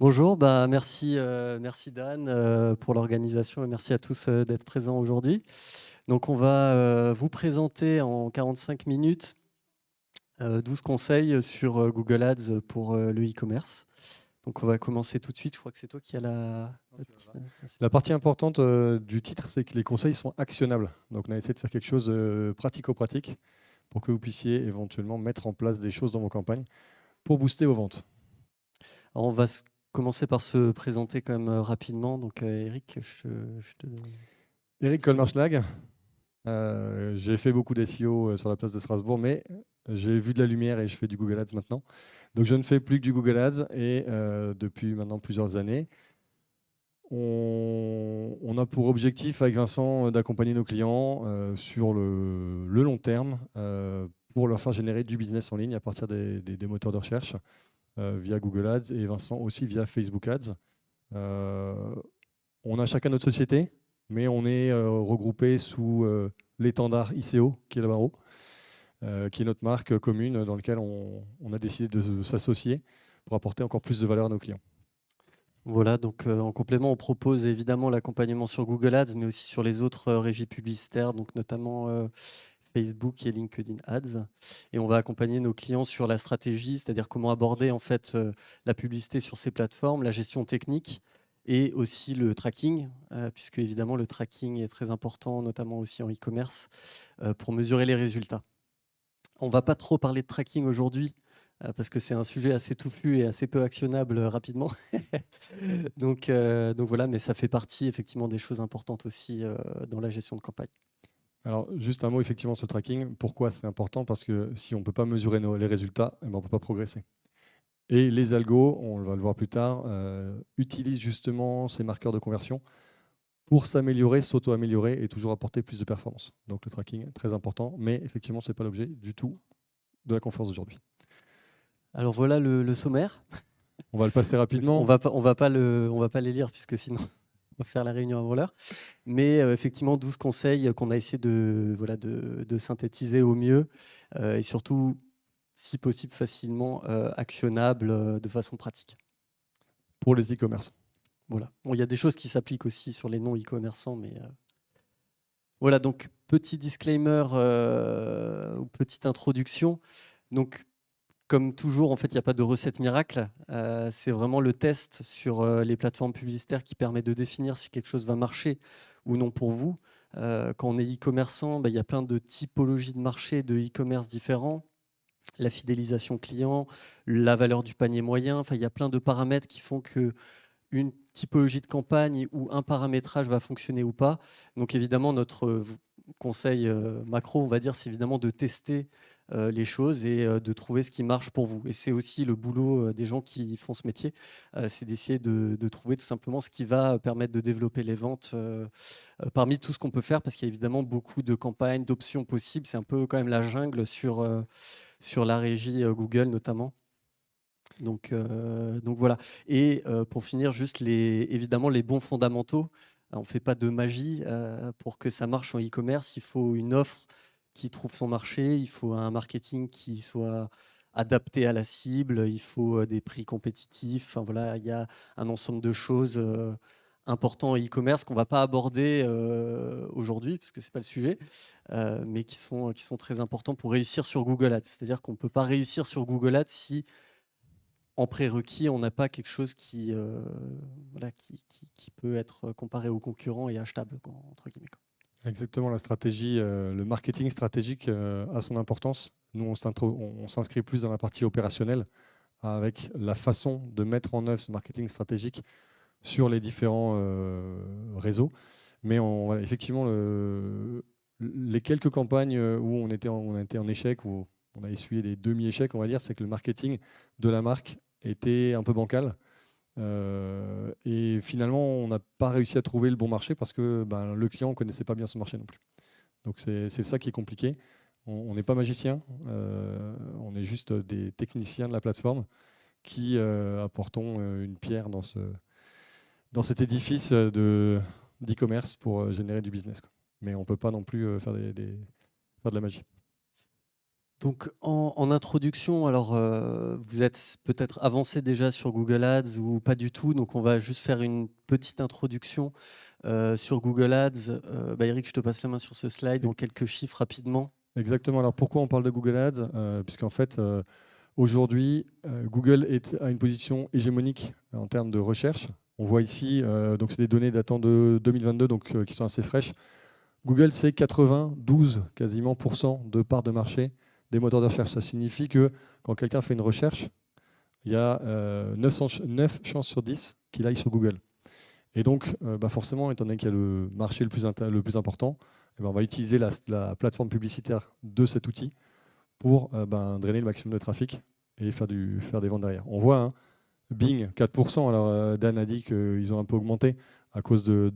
Bonjour, merci Dan pour l'organisation et merci à tous d'être présents aujourd'hui. Donc on va vous présenter en 45 minutes 12 conseils sur Google Ads pour le e-commerce. Donc on va commencer tout de suite, je crois que c'est toi qui as la petite présentation. La partie importante du titre, c'est que les conseils sont actionnables. Donc, on a essayé de faire quelque chose pratico-pratique pour que vous puissiez éventuellement mettre en place des choses dans vos campagnes pour booster vos ventes. Alors, on va commencer par se présenter quand même rapidement. Donc Eric, je te... Eric Colmarschlag, j'ai fait beaucoup d'SEO sur la place de Strasbourg, mais j'ai vu de la lumière et je fais du Google Ads maintenant. Donc, je ne fais plus que du Google Ads et depuis maintenant plusieurs années, on a pour objectif avec Vincent d'accompagner nos clients sur le long terme pour leur faire générer du business en ligne à partir des moteurs de recherche via Google Ads et Vincent aussi via Facebook Ads. On a chacun notre société, mais on est regroupé sous l'étendard ICO qui est là-bas en haut, qui est notre marque commune dans laquelle on a décidé de s'associer pour apporter encore plus de valeur à nos clients. Voilà, donc en complément, on propose évidemment l'accompagnement sur Google Ads, mais aussi sur les autres régies publicitaires, donc notamment Facebook et LinkedIn Ads. Et on va accompagner nos clients sur la stratégie, c'est-à-dire comment aborder en fait la publicité sur ces plateformes, la gestion technique et aussi le tracking, puisque évidemment le tracking est très important, notamment aussi en e-commerce, pour mesurer les résultats. On ne va pas trop parler de tracking aujourd'hui, parce que c'est un sujet assez touffu et assez peu actionnable rapidement. Donc voilà, mais ça fait partie effectivement des choses importantes aussi dans la gestion de campagne. Alors, juste un mot effectivement sur le tracking. Pourquoi c'est important? Parce que si on ne peut pas mesurer les résultats, eh ben, on ne peut pas progresser. Et les algos, on va le voir plus tard, utilisent justement ces marqueurs de conversion pour s'améliorer, s'auto-améliorer et toujours apporter plus de performance. Donc le tracking est très important, mais effectivement, ce n'est pas l'objet du tout de la conférence d'aujourd'hui. Alors voilà le sommaire. On va le passer Donc rapidement. on va pas les lire puisque sinon on va faire la réunion avant l'heure. Mais effectivement, 12 conseils qu'on a essayé de synthétiser au mieux et surtout, si possible, facilement actionnables de façon pratique. Pour les e-commerce. Voilà. Bon, il y a des choses qui s'appliquent aussi sur les non-e-commerçants, mais voilà, donc petit disclaimer ou petite introduction. Donc, comme toujours, en fait, il n'y a pas de recette miracle. C'est vraiment le test sur les plateformes publicitaires qui permet de définir si quelque chose va marcher ou non pour vous. Quand on est e-commerçant, il y a plein de typologies de marché, de e-commerce différents. La fidélisation client, la valeur du panier moyen. Enfin, il y a plein de paramètres qui font que une typologie de campagne ou un paramétrage va fonctionner ou pas. Donc évidemment, notre conseil macro, on va dire, c'est évidemment de tester les choses et de trouver ce qui marche pour vous. Et c'est aussi le boulot des gens qui font ce métier, c'est d'essayer de trouver tout simplement ce qui va permettre de développer les ventes parmi tout ce qu'on peut faire, parce qu'il y a évidemment beaucoup de campagnes, d'options possibles. C'est un peu quand même la jungle sur la régie Google notamment. Donc voilà. Et pour finir, juste évidemment les bons fondamentaux. On ne fait pas de magie. Pour que ça marche en e-commerce, il faut une offre qui trouve son marché, il faut un marketing qui soit adapté à la cible, il faut des prix compétitifs. Enfin, voilà, il y a un ensemble de choses importantes en e-commerce qu'on ne va pas aborder aujourd'hui, parce que ce n'est pas le sujet, mais qui sont très importants pour réussir sur Google Ads. C'est-à-dire qu'on ne peut pas réussir sur Google Ads si en prérequis, on n'a pas quelque chose qui peut être comparé aux concurrents et achetable, quoi, entre guillemets. Exactement, la stratégie, le marketing stratégique a son importance. Nous, on s'inscrit plus dans la partie opérationnelle avec la façon de mettre en œuvre ce marketing stratégique sur les différents réseaux. Mais voilà, effectivement, les quelques campagnes où on était en échec, où on a essuyé des demi-échecs, on va dire, c'est que le marketing de la marque était un peu bancal. Et finalement, on n'a pas réussi à trouver le bon marché parce que le client ne connaissait pas bien son marché non plus. Donc c'est ça qui est compliqué. On n'est pas magicien, on est juste des techniciens de la plateforme qui apportons une pierre dans cet édifice d'e-commerce pour générer du business, quoi. Mais on ne peut pas non plus faire de la magie. Donc en introduction, alors vous êtes peut-être avancé déjà sur Google Ads ou pas du tout, donc on va juste faire une petite introduction sur Google Ads. Eric, je te passe la main sur ce slide, en quelques chiffres rapidement. Exactement. Alors pourquoi on parle de Google Ads puisqu'en fait, aujourd'hui, Google a une position hégémonique en termes de recherche. On voit ici, donc c'est des données datant de 2022, donc qui sont assez fraîches. Google, c'est 92 quasiment % de part de marché des moteurs de recherche. Ça signifie que quand quelqu'un fait une recherche, il y a 9 chances sur 10 qu'il aille sur Google. Et donc, forcément, étant donné qu'il y a le marché le plus important, on va utiliser la plateforme publicitaire de cet outil pour drainer le maximum de trafic et faire des ventes derrière. On voit, hein, Bing, 4%. Alors, Dan a dit qu'ils ont un peu augmenté à cause de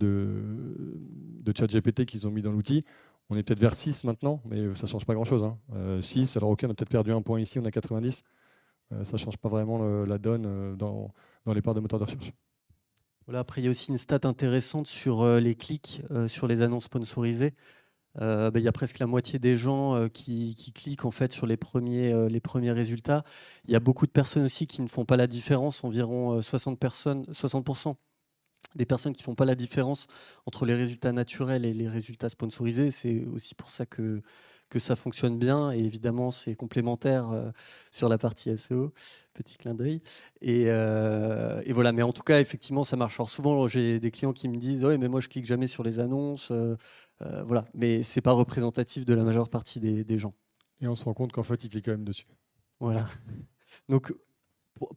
ChatGPT qu'ils ont mis dans l'outil. On est peut-être vers 6 maintenant, mais ça ne change pas grand-chose. 6, alors ok, on a peut-être perdu un point ici, on a 90. Ça ne change pas vraiment la donne dans les parts de moteurs de recherche. Voilà, après, il y a aussi une stat intéressante sur les clics sur les annonces sponsorisées. Il y a presque la moitié des gens qui cliquent en fait sur les premiers résultats. Il y a beaucoup de personnes aussi qui ne font pas la différence, environ 60% des personnes qui ne font pas la différence entre les résultats naturels et les résultats sponsorisés. C'est aussi pour ça que ça fonctionne bien. Et évidemment, c'est complémentaire sur la partie SEO. Petit clin d'œil. Et voilà. Mais en tout cas, effectivement, ça marche. Alors souvent, j'ai des clients qui me disent « Ouais, mais moi, je clique jamais sur les annonces. » Voilà. Mais ce n'est pas représentatif de la majeure partie des gens. Et on se rend compte qu'en fait, ils cliquent quand même dessus. Voilà. Donc,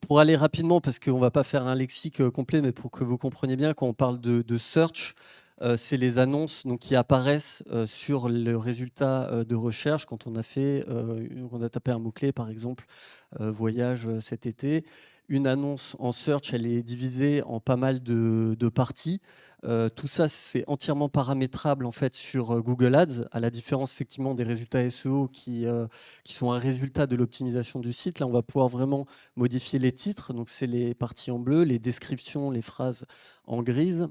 pour aller rapidement, parce qu'on ne va pas faire un lexique complet, mais pour que vous compreniez bien, quand on parle de search, c'est les annonces donc, qui apparaissent sur le résultat de recherche quand on a tapé un mot-clé, par exemple, voyage cet été. Une annonce en search, elle est divisée en pas mal de parties. Tout ça, c'est entièrement paramétrable en fait sur Google Ads, à la différence effectivement des résultats SEO qui sont un résultat de l'optimisation du site. Là, on va pouvoir vraiment modifier les titres, donc c'est les parties en bleu, les descriptions, les phrases en grise.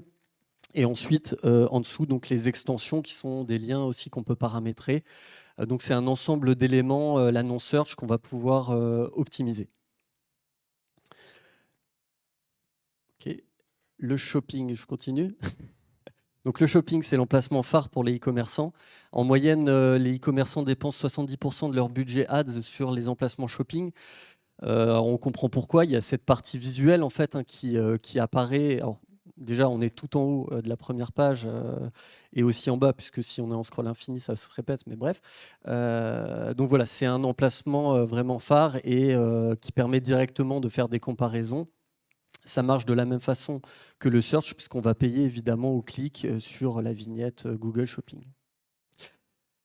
Et ensuite, en dessous, donc les extensions qui sont des liens aussi qu'on peut paramétrer. Donc c'est un ensemble d'éléments, l'annonce search, qu'on va pouvoir optimiser. Ok. Le shopping, je continue. Donc le shopping, c'est l'emplacement phare pour les e-commerçants. En moyenne, les e-commerçants dépensent 70% de leur budget ads sur les emplacements shopping. On comprend pourquoi. Il y a cette partie visuelle en fait qui apparaît. Alors, déjà, on est tout en haut de la première page et aussi en bas, puisque si on est en scroll infini, ça se répète, mais bref. Donc voilà, c'est un emplacement vraiment phare et qui permet directement de faire des comparaisons. Ça marche de la même façon que le search, puisqu'on va payer évidemment au clic sur la vignette Google Shopping.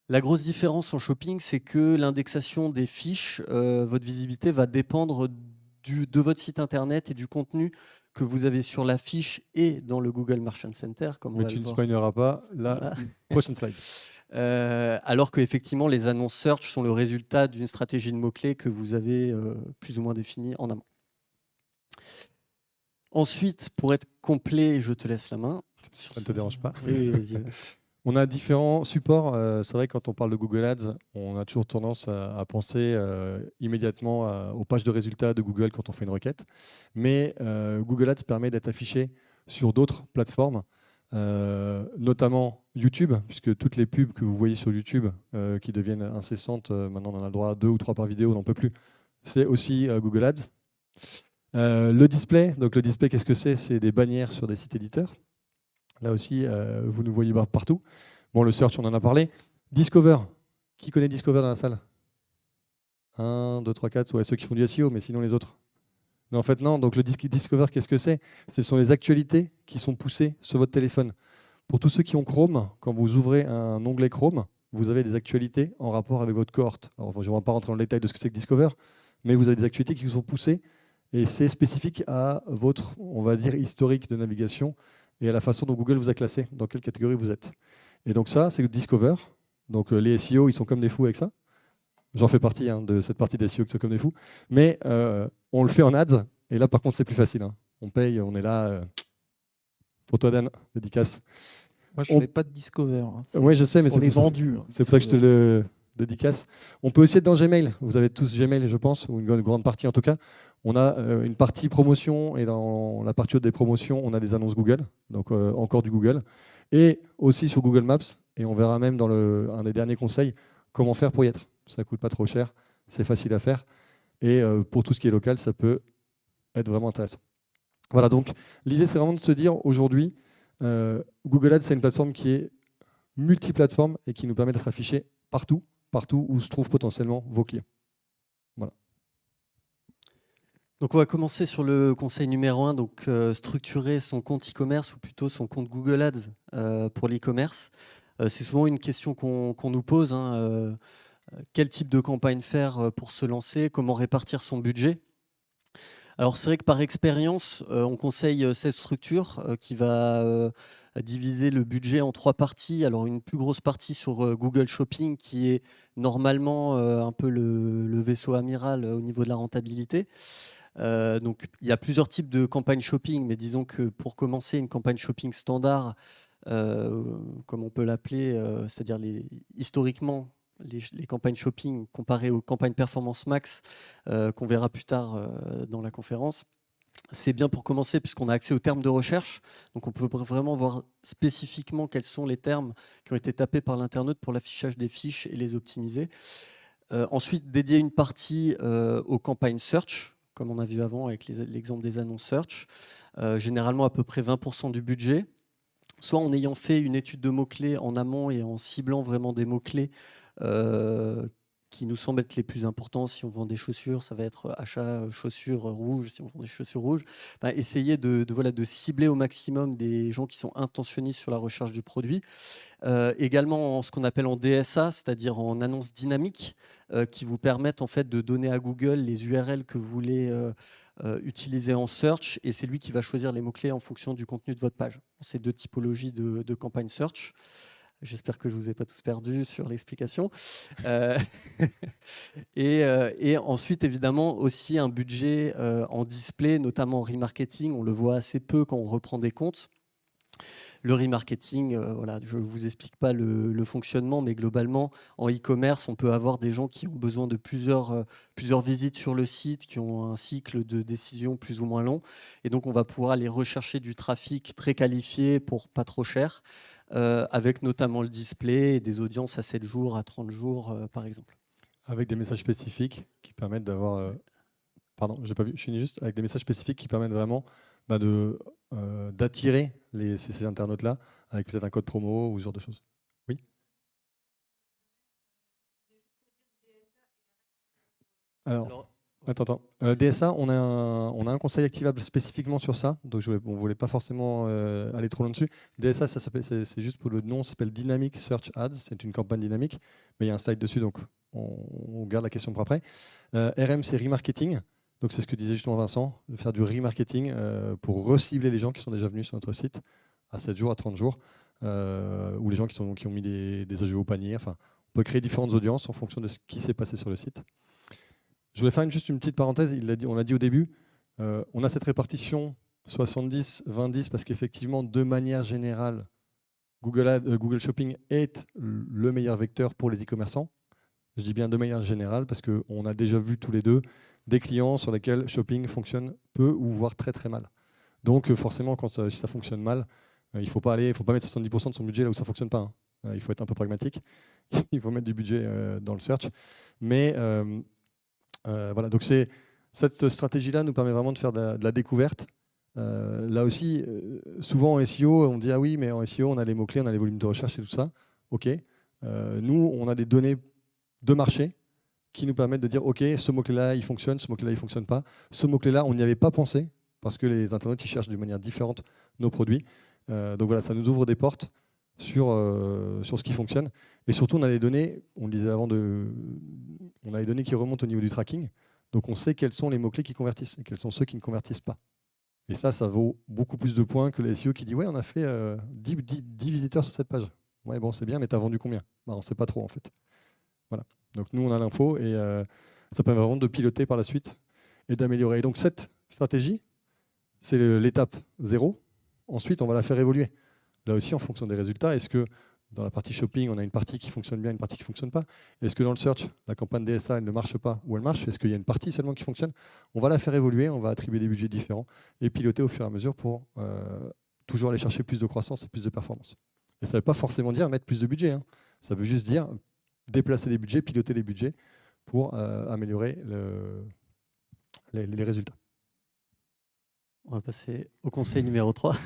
La grosse différence en shopping, c'est que l'indexation des fiches, votre visibilité va dépendre de votre site internet et du contenu que vous avez sur la fiche et dans le Google Merchant Center. Comme mais tu ne spoileras pas la prochaine slide. Alors qu'effectivement, les annonces search sont le résultat d'une stratégie de mots-clés que vous avez plus ou moins définie en amont. Ensuite, pour être complet, je te laisse la main. Ça ne te dérange pas? Oui, vas-y. On a différents supports. C'est vrai que quand on parle de Google Ads, on a toujours tendance à penser immédiatement aux pages de résultats de Google quand on fait une requête. Mais Google Ads permet d'être affiché sur d'autres plateformes, notamment YouTube, puisque toutes les pubs que vous voyez sur YouTube qui deviennent incessantes, maintenant on en a le droit à 2 ou 3 par vidéo, on n'en peut plus. C'est aussi Google Ads. Le display, donc le display, qu'est-ce que c'est? C'est des bannières sur des sites éditeurs. Là aussi, vous nous voyez partout. Bon, le search, on en a parlé. Discover. Qui connaît Discover dans la salle? 1, 2, 3, 4. Ouais, ceux qui font du SEO, mais sinon les autres. Mais en fait, non. Donc, le Discover, qu'est-ce que c'est? Ce sont les actualités qui sont poussées sur votre téléphone. Pour tous ceux qui ont Chrome, quand vous ouvrez un onglet Chrome, vous avez des actualités en rapport avec votre cohorte. Alors, je ne vais pas rentrer dans le détail de ce que c'est que Discover, mais vous avez des actualités qui vous sont poussées et c'est spécifique à votre, on va dire, historique de navigation et à la façon dont Google vous a classé, dans quelle catégorie vous êtes. Et donc ça, c'est Discover. Donc les SEO, ils sont comme des fous avec ça. J'en fais partie de cette partie des SEO qui sont comme des fous. Mais on le fait en ads, et là, par contre, c'est plus facile. On paye, on est là. Pour toi, Dan, dédicace. Moi, je ne fais pas de Discover. Oui, je sais, mais c'est pour les vendus. C'est pour ça que je te le dédicace. On peut aussi être dans Gmail. Vous avez tous Gmail, je pense, ou une grande partie en tout cas. On a une partie promotion et dans la partie haute des promotions, on a des annonces Google, donc encore du Google. Et aussi sur Google Maps, et on verra même dans un des derniers conseils, comment faire pour y être. Ça ne coûte pas trop cher, c'est facile à faire. Et pour tout ce qui est local, ça peut être vraiment intéressant. Voilà, donc l'idée, c'est vraiment de se dire, aujourd'hui, Google Ads, c'est une plateforme qui est multiplateforme et qui nous permet d'être affiché partout où se trouvent potentiellement vos clients. Voilà. Donc on va commencer sur le conseil numéro 1, donc structurer son compte e-commerce ou plutôt son compte Google Ads pour l'e-commerce. C'est souvent une question qu'on nous pose, hein, quel type de campagne faire pour se lancer, comment répartir son budget. Alors c'est vrai que par expérience, on conseille cette structure qui va diviser le budget en 3 parties. Alors une plus grosse partie sur Google Shopping qui est normalement un peu le vaisseau amiral au niveau de la rentabilité. Donc il y a plusieurs types de campagnes shopping, mais disons que pour commencer une campagne shopping standard, comme on peut l'appeler, c'est-à-dire historiquement les campagnes shopping comparées aux campagnes performance max qu'on verra plus tard dans la conférence. C'est bien pour commencer puisqu'on a accès aux termes de recherche. Donc on peut vraiment voir spécifiquement quels sont les termes qui ont été tapés par l'internaute pour l'affichage des fiches et les optimiser. Ensuite, dédier une partie aux campagnes search, comme on a vu avant avec l'exemple des annonces search, généralement à peu près 20% du budget, soit en ayant fait une étude de mots-clés en amont et en ciblant vraiment des mots-clés qui nous semblent être les plus importants. Si on vend des chaussures, ça va être achat chaussures rouges. Si on vend des chaussures rouges, essayer de cibler au maximum des gens qui sont intentionnés sur la recherche du produit. Également en ce qu'on appelle en DSA, c'est-à-dire en annonce dynamique, qui vous permettent en fait de donner à Google les URL que vous voulez utiliser en search, et c'est lui qui va choisir les mots-clés en fonction du contenu de votre page. C'est 2 typologies de campagne search. J'espère que je ne vous ai pas tous perdus sur l'explication. Et ensuite, évidemment, aussi un budget en display, notamment en remarketing. On le voit assez peu quand on reprend des comptes. Le remarketing, voilà, je ne vous explique pas le fonctionnement, mais globalement, en e-commerce, on peut avoir des gens qui ont besoin de plusieurs visites sur le site, qui ont un cycle de décision plus ou moins long. Et donc, on va pouvoir aller rechercher du trafic très qualifié pour pas trop cher, avec notamment le display et des audiences à 7 jours, à 30 jours, par exemple. Avec des messages spécifiques qui permettent d'avoir... Pardon, j'ai pas vu, je finis juste. Avec des messages spécifiques qui permettent vraiment d'attirer ces internautes-là, avec peut-être un code promo ou ce genre de choses. Oui. Alors attends. DSA, on a un conseil activable spécifiquement sur ça, donc on ne voulait pas forcément aller trop loin dessus. DSA, c'est juste pour le nom, ça s'appelle Dynamic Search Ads, c'est une campagne dynamique, mais il y a un slide dessus, donc on garde la question pour après. RM, c'est remarketing. Donc c'est ce que disait justement Vincent, de faire du remarketing pour recibler les gens qui sont déjà venus sur notre site à 7 jours, à 30 jours, ou les gens qui ont mis des ajouts au panier. Enfin, on peut créer différentes audiences en fonction de ce qui s'est passé sur le site. Je voulais faire juste une petite parenthèse, on l'a dit au début, on a cette répartition 70-20-10 parce qu'effectivement, de manière générale, Google Shopping est le meilleur vecteur pour les e-commerçants. Je dis bien de manière générale parce qu'on a déjà vu tous les deux des clients sur lesquels Shopping fonctionne peu ou voire très très mal. Donc forcément, si ça fonctionne mal, il ne faut pas mettre 70% de son budget là où ça ne fonctionne pas. Il faut être un peu pragmatique. Il faut mettre du budget dans le search. Mais voilà, donc cette stratégie-là nous permet vraiment de faire de la découverte. Là aussi, souvent en SEO, on dit ah oui, mais en SEO, on a les mots-clés, on a les volumes de recherche et tout ça. OK. Nous, on a des données de marché qui nous permettent de dire ok, ce mot-clé-là, il fonctionne, ce mot-clé-là, il ne fonctionne pas. Ce mot-clé-là, on n'y avait pas pensé parce que les internautes ils cherchent de manière différente nos produits. Donc voilà, ça nous ouvre des portes sur ce qui fonctionne. Et surtout, on a les données, on le disait avant, on a les données qui remontent au niveau du tracking. Donc on sait quels sont les mots-clés qui convertissent et quels sont ceux qui ne convertissent pas. Et ça vaut beaucoup plus de points que le SEO qui dit ouais, on a fait 10 visiteurs sur cette page. Ouais, bon, c'est bien, mais tu as vendu combien? On ne sait pas trop en fait. Voilà. Donc nous, on a l'info et ça permet vraiment de piloter par la suite et d'améliorer. Et donc cette stratégie, c'est l'étape 0. Ensuite, on va la faire évoluer. Là aussi, en fonction des résultats, est-ce que dans la partie shopping, on a une partie qui fonctionne bien, une partie qui ne fonctionne pas. Est-ce que dans le search, la campagne DSA elle ne marche pas ou elle marche? Est-ce qu'il y a une partie seulement qui fonctionne? On va la faire évoluer, on va attribuer des budgets différents et piloter au fur et à mesure pour toujours aller chercher plus de croissance et plus de performance. Et ça ne veut pas forcément dire mettre plus de budget, hein. Ça veut juste dire déplacer les budgets, piloter les budgets pour améliorer les résultats. On va passer au conseil numéro 3.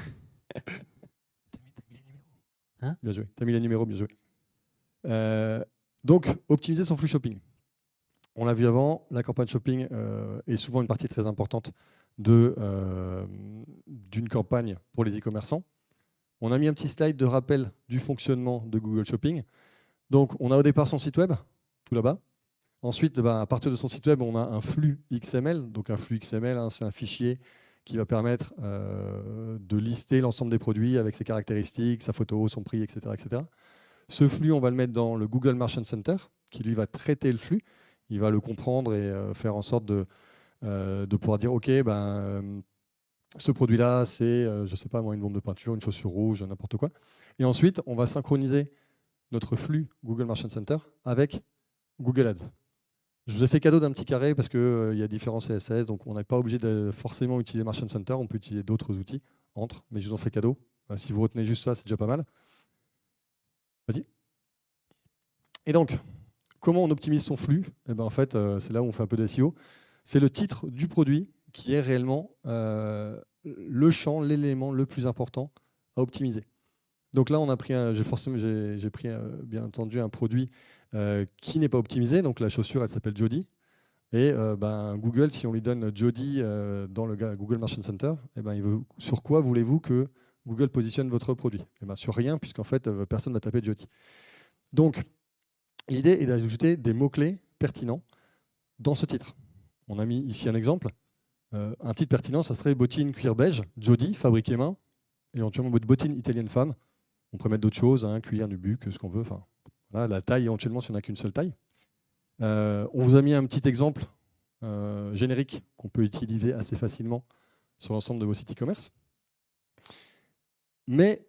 Hein, bien joué, tu as mis les numéros, bien joué. Donc, optimiser son flux shopping. On l'a vu avant, la campagne shopping est souvent une partie très importante d'une campagne pour les e-commerçants. On a mis un petit slide de rappel du fonctionnement de Google Shopping. Donc, on a au départ son site web, tout là-bas. Ensuite, à partir de son site web, on a un flux XML. Donc, un flux XML, c'est un fichier qui va permettre de lister l'ensemble des produits avec ses caractéristiques, sa photo, son prix, etc., etc. Ce flux, on va le mettre dans le Google Merchant Center, qui lui va traiter le flux. Il va le comprendre et faire en sorte de pouvoir dire, OK, ce produit-là, c'est, je ne sais pas moi, une bombe de peinture, une chaussure rouge, n'importe quoi. Et ensuite, on va synchroniser notre flux Google Merchant Center avec Google Ads. Je vous ai fait cadeau d'un petit carré parce qu'il y a différents CSS, donc on n'est pas obligé de forcément utiliser Merchant Center, on peut utiliser d'autres outils entre, mais je vous en fais cadeau. Si vous retenez juste ça, c'est déjà pas mal. Vas-y. Et donc, comment on optimise son flux? En fait, c'est là où on fait un peu d'SEO. C'est le titre du produit qui est réellement le champ, l'élément le plus important à optimiser. Donc là, on a pris j'ai pris bien entendu un produit qui n'est pas optimisé. Donc la chaussure, elle s'appelle Jody. Et Google, si on lui donne Jody dans le Google Merchant Center, sur quoi voulez-vous que Google positionne votre produit? Sur rien, puisqu'en fait, personne ne va taper Jody. Donc, l'idée est d'ajouter des mots-clés pertinents dans ce titre. On a mis ici un exemple. Un titre pertinent, ça serait bottine cuir beige, Jody, fabriqué main, et éventuellement bottine italienne femme. On pourrait mettre d'autres choses, cuir, nubuck, ce qu'on veut. Enfin, voilà, la taille, éventuellement, si on n'a qu'une seule taille. On vous a mis un petit exemple générique qu'on peut utiliser assez facilement sur l'ensemble de vos sites e-commerce. Mais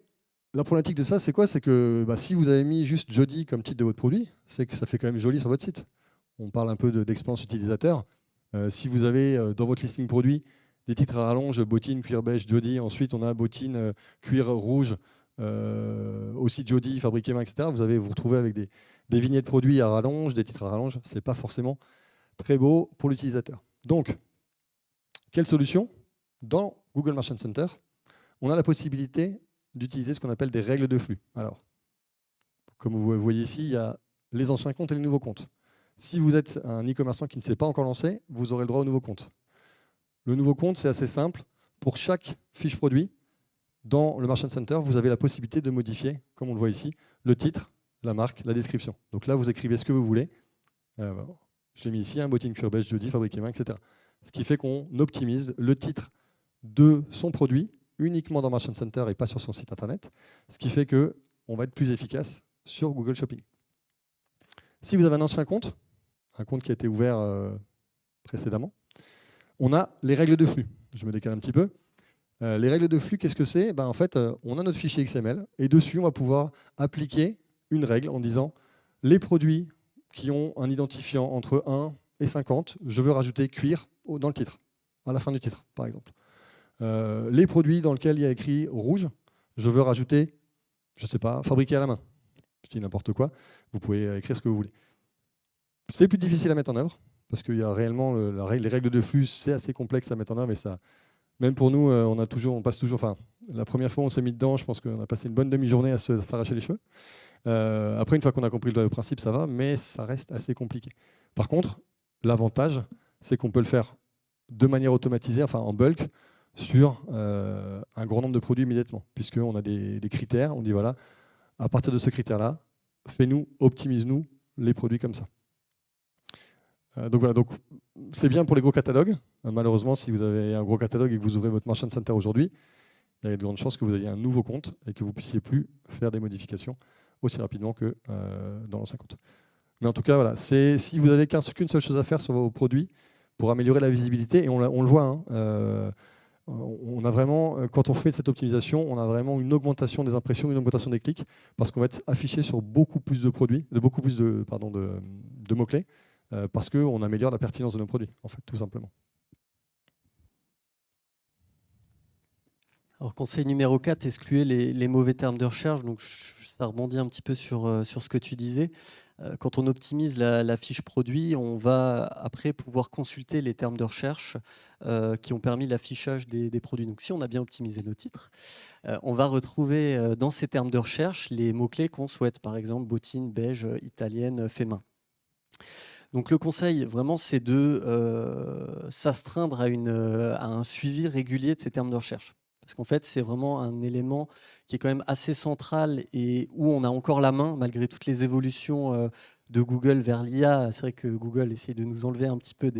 la problématique de ça, c'est quoi? C'est que si vous avez mis juste Jody comme titre de votre produit, c'est que ça fait quand même joli sur votre site. On parle un peu d'expérience utilisateur. Si vous avez dans votre listing produit des titres à rallonge, bottine, cuir beige, Jody, ensuite on a bottine, cuir rouge, aussi Jody, fabriqué main, etc. Vous vous retrouvez avec des vignettes produits à rallonge, des titres à rallonge. Ce n'est pas forcément très beau pour l'utilisateur. Donc, quelle solution? Dans Google Merchant Center, on a la possibilité d'utiliser ce qu'on appelle des règles de flux. Alors, comme vous voyez ici, il y a les anciens comptes et les nouveaux comptes. Si vous êtes un e-commerçant qui ne s'est pas encore lancé, vous aurez le droit au nouveau compte. Le nouveau compte, c'est assez simple. Pour chaque fiche produit, dans le Merchant Center, vous avez la possibilité de modifier, comme on le voit ici, le titre, la marque, la description. Donc là, vous écrivez ce que vous voulez. Je l'ai mis ici, bottine cuir beige, Jody, fabriqué main, etc. Ce qui fait qu'on optimise le titre de son produit uniquement dans Merchant Center et pas sur son site internet. Ce qui fait qu'on va être plus efficace sur Google Shopping. Si vous avez un ancien compte, un compte qui a été ouvert précédemment, on a les règles de flux. Je me décale un petit peu. Les règles de flux, qu'est-ce que c'est? En fait, on a notre fichier XML et dessus, on va pouvoir appliquer une règle en disant les produits qui ont un identifiant entre 1 et 50, je veux rajouter cuir dans le titre, à la fin du titre, par exemple. Les produits dans lesquels il y a écrit rouge, je veux rajouter, je ne sais pas, fabriqué à la main. Je dis n'importe quoi, vous pouvez écrire ce que vous voulez. C'est plus difficile à mettre en œuvre, parce qu'il y a réellement les règles de flux, c'est assez complexe à mettre en œuvre, et ça, même pour nous, on passe toujours. Enfin, la première fois on s'est mis dedans, je pense qu'on a passé une bonne demi-journée à s'arracher les cheveux. Après, une fois qu'on a compris le principe, ça va, mais ça reste assez compliqué. Par contre, l'avantage, c'est qu'on peut le faire de manière automatisée, enfin en bulk, sur un grand nombre de produits immédiatement, puisqu'on a des critères, on dit voilà, à partir de ce critère-là, fais-nous, optimise-nous les produits comme ça. Donc voilà, donc c'est bien pour les gros catalogues. Malheureusement, si vous avez un gros catalogue et que vous ouvrez votre Merchant Center aujourd'hui, il y a de grandes chances que vous ayez un nouveau compte et que vous ne puissiez plus faire des modifications aussi rapidement que dans l'ancien compte. Mais en tout cas, voilà, si vous n'avez qu'une seule chose à faire sur vos produits pour améliorer la visibilité, et on le voit, on a vraiment, quand on fait cette optimisation, on a vraiment une augmentation des impressions, une augmentation des clics, parce qu'on va être affiché sur beaucoup plus de produits, beaucoup plus de mots-clés, parce qu'on améliore la pertinence de nos produits, en fait, tout simplement. Alors, conseil numéro 4, excluez les mauvais termes de recherche. Donc, ça rebondit un petit peu sur ce que tu disais. Quand on optimise la fiche produit, on va après pouvoir consulter les termes de recherche qui ont permis l'affichage des produits. Donc, si on a bien optimisé nos titres, on va retrouver dans ces termes de recherche les mots-clés qu'on souhaite. Par exemple, bottine, beige, italienne, fait main. Donc le conseil, vraiment, c'est de s'astreindre à un suivi régulier de ces termes de recherche. Parce qu'en fait, c'est vraiment un élément qui est quand même assez central et où on a encore la main, malgré toutes les évolutions de Google vers l'IA. C'est vrai que Google essaie de nous enlever un petit peu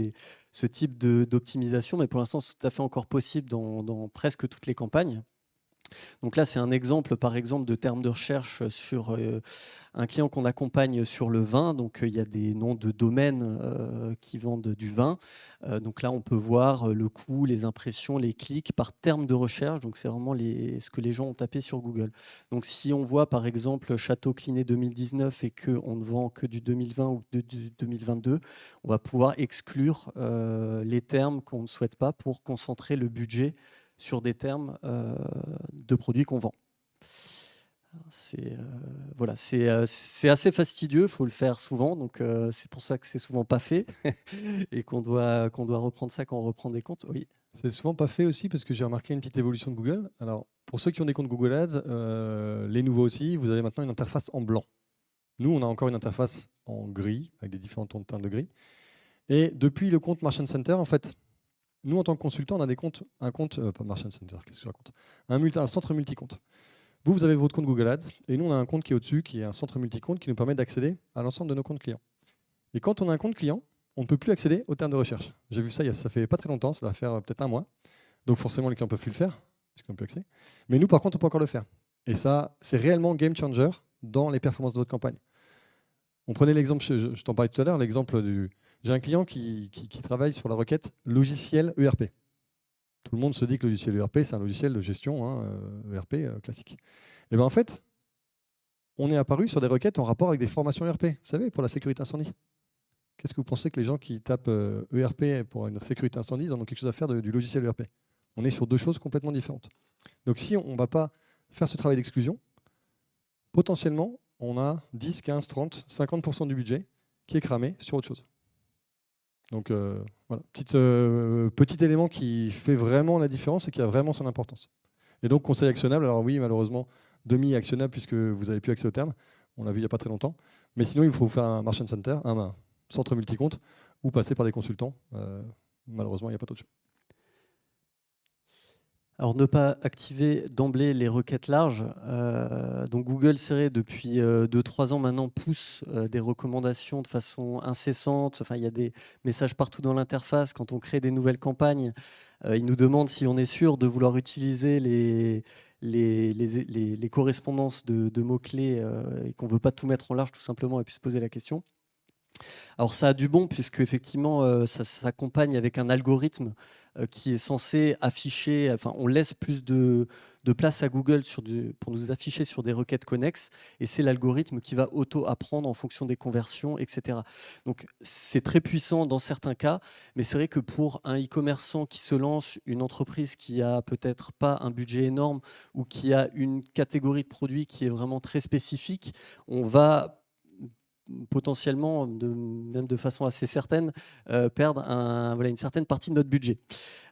ce type d'optimisation, mais pour l'instant, c'est tout à fait encore possible dans presque toutes les campagnes. Donc là, c'est un exemple, par exemple, de termes de recherche sur un client qu'on accompagne sur le vin. Donc, il y a des noms de domaines qui vendent du vin. Donc là, on peut voir le coût, les impressions, les clics par termes de recherche. Donc, c'est vraiment ce que les gens ont tapé sur Google. Donc, si on voit, par exemple, Château Clinet 2019 et qu'on ne vend que du 2020 ou du 2022, on va pouvoir exclure les termes qu'on ne souhaite pas pour concentrer le budget sur des termes de produits qu'on vend. Voilà, c'est assez fastidieux, il faut le faire souvent, donc c'est pour ça que c'est souvent pas fait et qu'on doit reprendre ça quand on reprend des comptes. Oui. C'est souvent pas fait aussi parce que j'ai remarqué une petite évolution de Google. Alors, pour ceux qui ont des comptes Google Ads, les nouveaux aussi, vous avez maintenant une interface en blanc. Nous, on a encore une interface en gris, avec des différents tons de teint de gris. Et depuis le compte Merchant Center, en fait, nous, en tant que consultant, on a pas Merchant Center, qu'est-ce que je raconte, un centre multi-compte. Vous avez votre compte Google Ads, et nous, on a un compte qui est au-dessus, qui est un centre multi-compte, qui nous permet d'accéder à l'ensemble de nos comptes clients. Et quand on a un compte client, on ne peut plus accéder aux termes de recherche. J'ai vu ça, ça fait pas très longtemps, ça va faire peut-être un mois. Donc forcément, les clients ne peuvent plus le faire, puisqu'ils n'ont plus accès. Mais nous, par contre, on peut encore le faire. Et ça, c'est réellement game changer dans les performances de votre campagne. On prenait l'exemple, je t'en parlais tout à l'heure, l'exemple du... J'ai un client qui travaille sur la requête logiciel ERP. Tout le monde se dit que le logiciel ERP, c'est un logiciel de gestion, ERP classique. Et bien en fait, on est apparu sur des requêtes en rapport avec des formations ERP, vous savez, pour la sécurité incendie. Qu'est-ce que vous pensez que les gens qui tapent ERP pour une sécurité incendie, ils en ont quelque chose à faire du logiciel ERP? On est sur deux choses complètement différentes. Donc si on ne va pas faire ce travail d'exclusion, potentiellement, on a 10, 15, 30, 50% du budget qui est cramé sur autre chose. Donc voilà, petit élément qui fait vraiment la différence et qui a vraiment son importance. Et donc conseil actionnable, alors oui, malheureusement, demi-actionnable puisque vous n'avez plus accès au terme, on l'a vu il n'y a pas très longtemps, mais sinon il faut faire un Merchant Center, un centre multi-compte ou passer par des consultants. Malheureusement, il n'y a pas d'autre choix. Alors, ne pas activer d'emblée les requêtes larges. Donc, Google, c'est vrai, depuis 2-3 ans maintenant, pousse des recommandations de façon incessante. Enfin, il y a des messages partout dans l'interface. Quand on crée des nouvelles campagnes, il nous demande si on est sûr de vouloir utiliser les correspondances de mots-clés et qu'on ne veut pas tout mettre en large tout simplement et puis se poser la question. Alors ça a du bon puisque effectivement ça s'accompagne avec un algorithme qui est censé afficher, enfin on laisse plus de place à Google pour nous afficher sur des requêtes connexes et c'est l'algorithme qui va auto-apprendre en fonction des conversions, etc. Donc c'est très puissant dans certains cas, mais c'est vrai que pour un e-commerçant qui se lance, une entreprise qui a peut-être pas un budget énorme ou qui a une catégorie de produits qui est vraiment très spécifique, on va potentiellement, même de façon assez certaine, perdre une certaine partie de notre budget.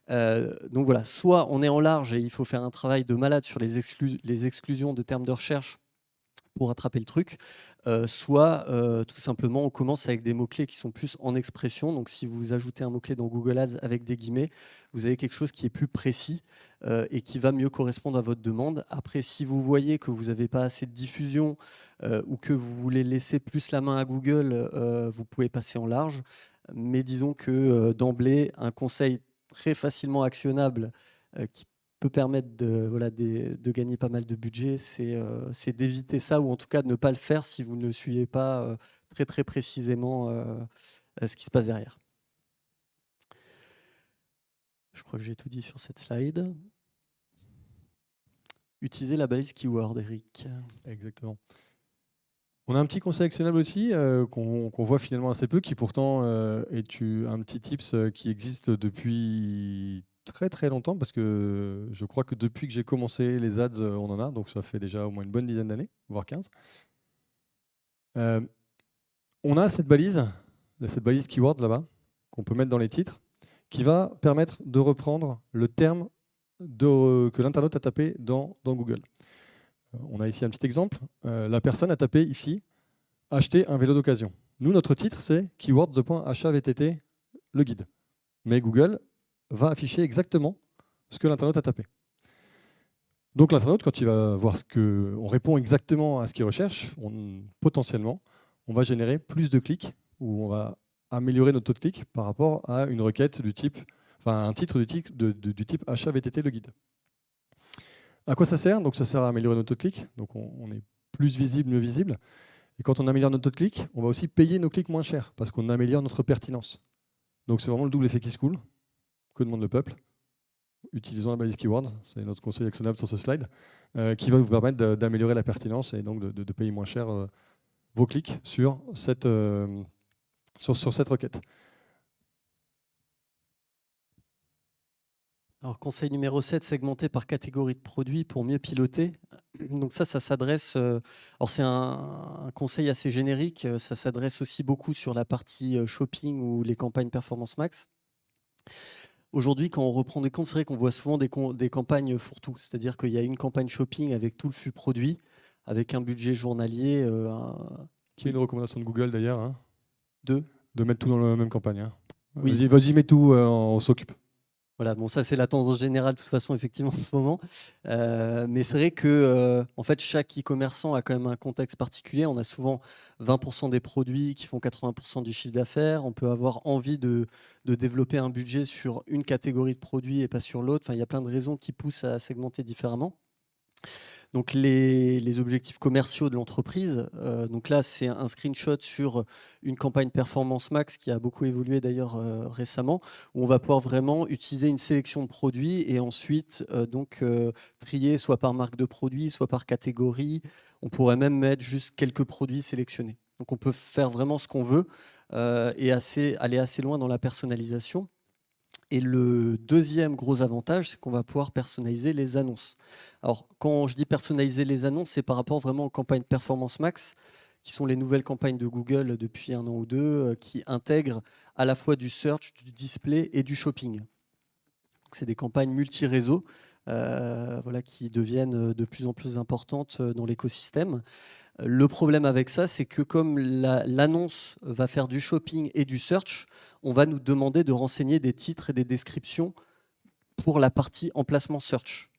Donc voilà, soit on est en large et il faut faire un travail de malade sur les exclusions de termes de recherche pour attraper le truc, soit tout simplement on commence avec des mots-clés qui sont plus en expression. Donc si vous ajoutez un mot-clé dans Google Ads avec des guillemets, vous avez quelque chose qui est plus précis et qui va mieux correspondre à votre demande. Après, si vous voyez que vous n'avez pas assez de diffusion ou que vous voulez laisser plus la main à Google, vous pouvez passer en large. Mais disons que d'emblée, un conseil très facilement actionnable qui peut permettre de gagner pas mal de budget, c'est d'éviter ça ou en tout cas de ne pas le faire si vous ne suivez pas très très précisément ce qui se passe derrière. Je crois que j'ai tout dit sur cette slide. Utilisez la balise keyword, Eric. Exactement. On a un petit conseil actionnable aussi qu'on voit finalement assez peu, qui pourtant est un petit tips qui existe depuis très très longtemps, parce que je crois que depuis que j'ai commencé les ads, on en a, donc ça fait déjà au moins une bonne dizaine d'années, voire 15. On a cette balise keyword là-bas, qu'on peut mettre dans les titres, qui va permettre de reprendre le terme que l'internaute a tapé dans Google. On a ici un petit exemple. La personne a tapé ici « Acheter un vélo d'occasion ». Nous, notre titre, c'est « Keywords VTT, le guide ». Mais Google va afficher exactement ce que l'internaute a tapé. Donc l'internaute, quand il va voir on répond exactement à ce qu'il recherche, potentiellement, on va générer plus de clics, ou on va améliorer notre taux de clic par rapport à une requête du type, enfin un titre du type achat VTT le guide. À quoi ça sert? Donc ça sert à améliorer notre taux de clic, donc on est plus visible, mieux visible. Et quand on améliore notre taux de clic, on va aussi payer nos clics moins cher, parce qu'on améliore notre pertinence. Donc c'est vraiment le double effet qui se coule. Que demande le peuple? Utilisons la balise keyword, c'est notre conseil actionnable sur ce slide, qui va vous permettre d'améliorer la pertinence et donc de payer moins cher vos clics sur cette requête. Alors, conseil numéro 7, segmenter par catégorie de produits pour mieux piloter. Donc ça s'adresse... alors c'est un conseil assez générique, ça s'adresse aussi beaucoup sur la partie shopping ou les campagnes Performance Max. Aujourd'hui, quand on reprend des comptes, c'est vrai qu'on voit souvent des campagnes fourre-tout. C'est-à-dire qu'il y a une campagne shopping avec tout le flux produit, avec un budget journalier. Qui est une recommandation de Google d'ailleurs, hein, de mettre tout dans la même campagne. Hein. Oui. Vas-y, mets tout, on s'occupe. Voilà, bon, ça c'est la tendance générale de toute façon, effectivement, en ce moment. Mais c'est vrai que en fait, chaque e-commerçant a quand même un contexte particulier. On a souvent 20% des produits qui font 80% du chiffre d'affaires. On peut avoir envie de développer un budget sur une catégorie de produits et pas sur l'autre. Enfin, il y a plein de raisons qui poussent à segmenter différemment. Donc les objectifs commerciaux de l'entreprise, donc là c'est un screenshot sur une campagne Performance Max qui a beaucoup évolué d'ailleurs récemment, où on va pouvoir vraiment utiliser une sélection de produits et ensuite trier soit par marque de produits, soit par catégorie. On pourrait même mettre juste quelques produits sélectionnés. Donc on peut faire vraiment ce qu'on veut et aller assez loin dans la personnalisation. Et le deuxième gros avantage, c'est qu'on va pouvoir personnaliser les annonces. Alors, quand je dis personnaliser les annonces, c'est par rapport vraiment aux campagnes Performance Max, qui sont les nouvelles campagnes de Google depuis 1 an ou 2, qui intègrent à la fois du search, du display et du shopping. C'est des campagnes multi-réseaux qui deviennent de plus en plus importantes dans l'écosystème. Le problème avec ça, c'est que comme l'annonce va faire du shopping et du search, on va nous demander de renseigner des titres et des descriptions pour la partie emplacement search.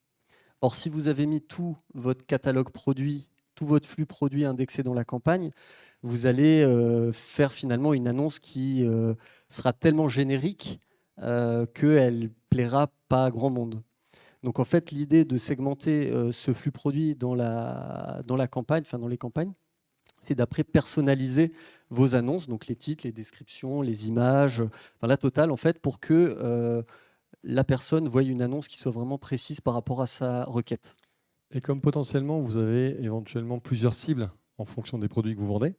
Or, si vous avez mis tout votre catalogue produit, tout votre flux produit indexé dans la campagne, vous allez faire finalement une annonce qui sera tellement générique qu'elle plaira pas à grand monde. Donc en fait, l'idée de segmenter ce flux produit dans la campagne, enfin dans les campagnes, c'est d'après personnaliser vos annonces, donc les titres, les descriptions, les images, enfin la totale en fait, pour que la personne voie une annonce qui soit vraiment précise par rapport à sa requête. Et comme potentiellement vous avez éventuellement plusieurs cibles en fonction des produits que vous vendez,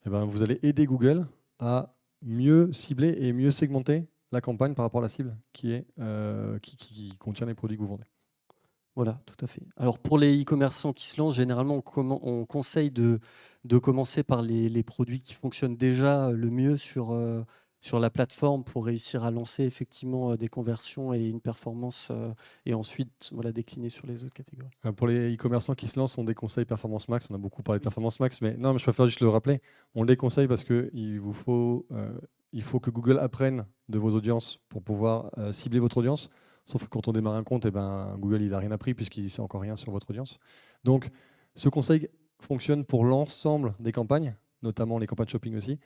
eh ben, vous allez aider Google à mieux cibler et mieux segmenter la campagne par rapport à la cible qui contient les produits que vous vendez. Voilà, tout à fait. Alors pour les e-commerçants qui se lancent, généralement on conseille de commencer par les produits qui fonctionnent déjà le mieux sur la plateforme pour réussir à lancer effectivement des conversions et une performance et ensuite décliner sur les autres catégories. Pour les e-commerçants qui se lancent, on déconseille Performance Max. On a beaucoup parlé de Performance Max, mais non, mais je préfère juste le rappeler. On le déconseille parce qu'il faut que Google apprenne de vos audiences pour pouvoir cibler votre audience. Sauf que quand on démarre un compte, Google il n'a rien appris puisqu'il ne sait encore rien sur votre audience. Donc, ce conseil fonctionne pour l'ensemble des campagnes, notamment les campagnes shopping aussi.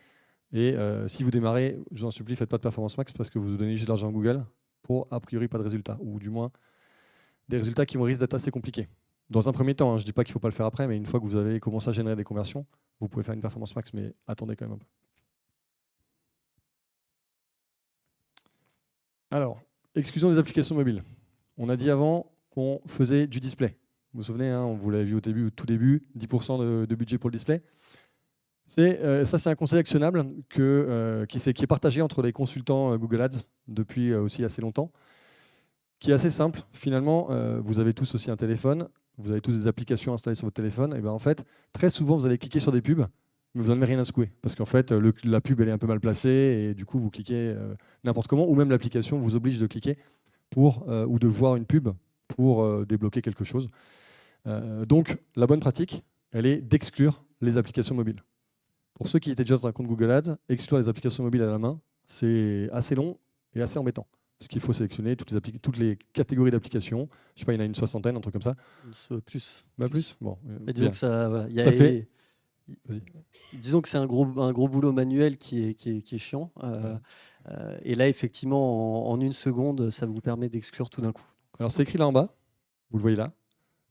Et si vous démarrez, je vous en supplie, faites pas de Performance Max parce que vous donnez juste de l'argent à Google pour a priori pas de résultats, ou du moins des résultats qui risquent d'être assez compliqués. Dans un premier temps, je ne dis pas qu'il ne faut pas le faire après, mais une fois que vous avez commencé à générer des conversions, vous pouvez faire une Performance Max, mais attendez quand même un peu. Alors, exclusion des applications mobiles. On a dit avant qu'on faisait du display. Vous vous souvenez, hein, vous l'avez vu au tout début, 10% de budget pour le display. Ça, c'est un conseil actionnable qui est partagé entre les consultants Google Ads depuis aussi assez longtemps, qui est assez simple. Finalement, vous avez tous aussi un téléphone, vous avez tous des applications installées sur votre téléphone, et bien en fait, très souvent, vous allez cliquer sur des pubs, mais vous n'en avez rien à secouer, parce qu'en fait, la pub, elle est un peu mal placée, et du coup, vous cliquez n'importe comment, ou même l'application vous oblige de cliquer ou de voir une pub pour débloquer quelque chose. Donc, la bonne pratique, elle est d'exclure les applications mobiles. Pour ceux qui étaient déjà dans un compte Google Ads, exclure les applications mobiles à la main, c'est assez long et assez embêtant. Parce qu'il faut sélectionner toutes les catégories d'applications. Je ne sais pas, il y en a une soixantaine, un truc comme ça. Plus. Plus bon, Mais disons que ça, voilà, disons que c'est un gros boulot manuel qui est chiant. Et là, effectivement, en une seconde, ça vous permet d'exclure tout d'un coup. Alors, c'est écrit là en bas. Vous le voyez là.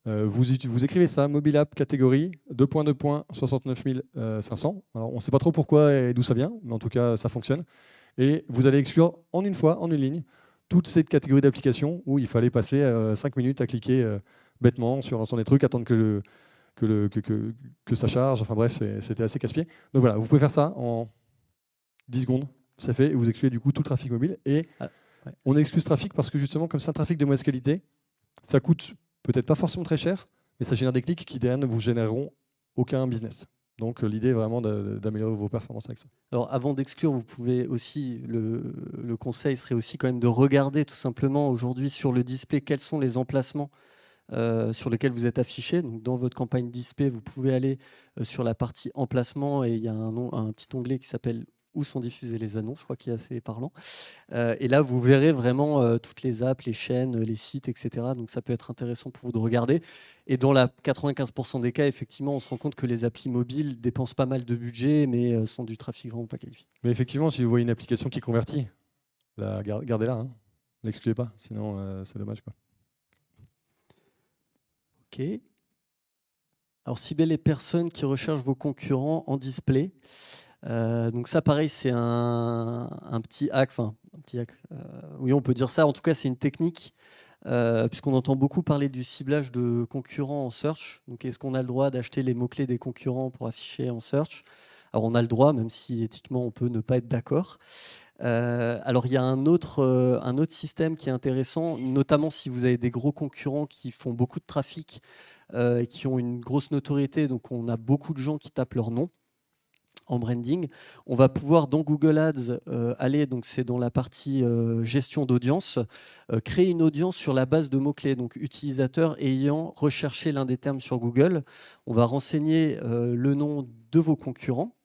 Vous écrivez ça, mobile app catégorie, 69 500. Alors, on ne sait pas trop pourquoi et d'où ça vient, mais en tout cas, ça fonctionne. Et vous allez exclure en une fois, en une ligne, toute cette catégorie d'applications où il fallait passer 5 minutes à cliquer bêtement sur l'ensemble des trucs, attendre que ça charge. Enfin bref, c'était assez casse-pied. Donc voilà, vous pouvez faire ça en 10 secondes. C'est fait, et vous excluez du coup tout le trafic mobile. Et on exclut ce trafic parce que justement, comme c'est un trafic de mauvaise qualité, ça coûte peut-être pas forcément très cher, mais ça génère des clics qui derrière ne vous généreront aucun business. Donc l'idée est vraiment d'améliorer vos performances avec ça. Alors avant d'exclure, vous pouvez aussi, le conseil serait aussi quand même de regarder tout simplement aujourd'hui sur le display quels sont les emplacements sur lesquels vous êtes affiché. Donc dans votre campagne display, vous pouvez aller sur la partie emplacement et il y a un petit onglet qui s'appelle où sont diffusées les annonces, je crois qu'il est assez parlant. Et là, vous verrez vraiment toutes les apps, les chaînes, les sites, etc. Donc ça peut être intéressant pour vous de regarder. Et dans la 95% des cas, effectivement, on se rend compte que les applis mobiles dépensent pas mal de budget, mais sont du trafic vraiment pas qualifié. Mais effectivement, si vous voyez une application qui convertit, gardez-la, hein. L'excluez pas, sinon c'est dommage, quoi. OK. Alors, cibler les personnes qui recherchent vos concurrents en display. Donc ça, pareil, c'est un petit hack. Enfin, un petit hack. Oui, on peut dire ça. En tout cas, c'est une technique, puisqu'on entend beaucoup parler du ciblage de concurrents en search. Donc, est-ce qu'on a le droit d'acheter les mots-clés des concurrents pour afficher en search? Alors, on a le droit, même si éthiquement, on peut ne pas être d'accord. Alors, il y a un autre système qui est intéressant, notamment si vous avez des gros concurrents qui font beaucoup de trafic et qui ont une grosse notoriété. Donc, on a beaucoup de gens qui tapent leur nom en branding. On va pouvoir dans Google Ads aller, donc c'est dans la partie gestion d'audience, créer une audience sur la base de mots-clés, donc utilisateurs ayant recherché l'un des termes sur Google. On va renseigner le nom de vos concurrents.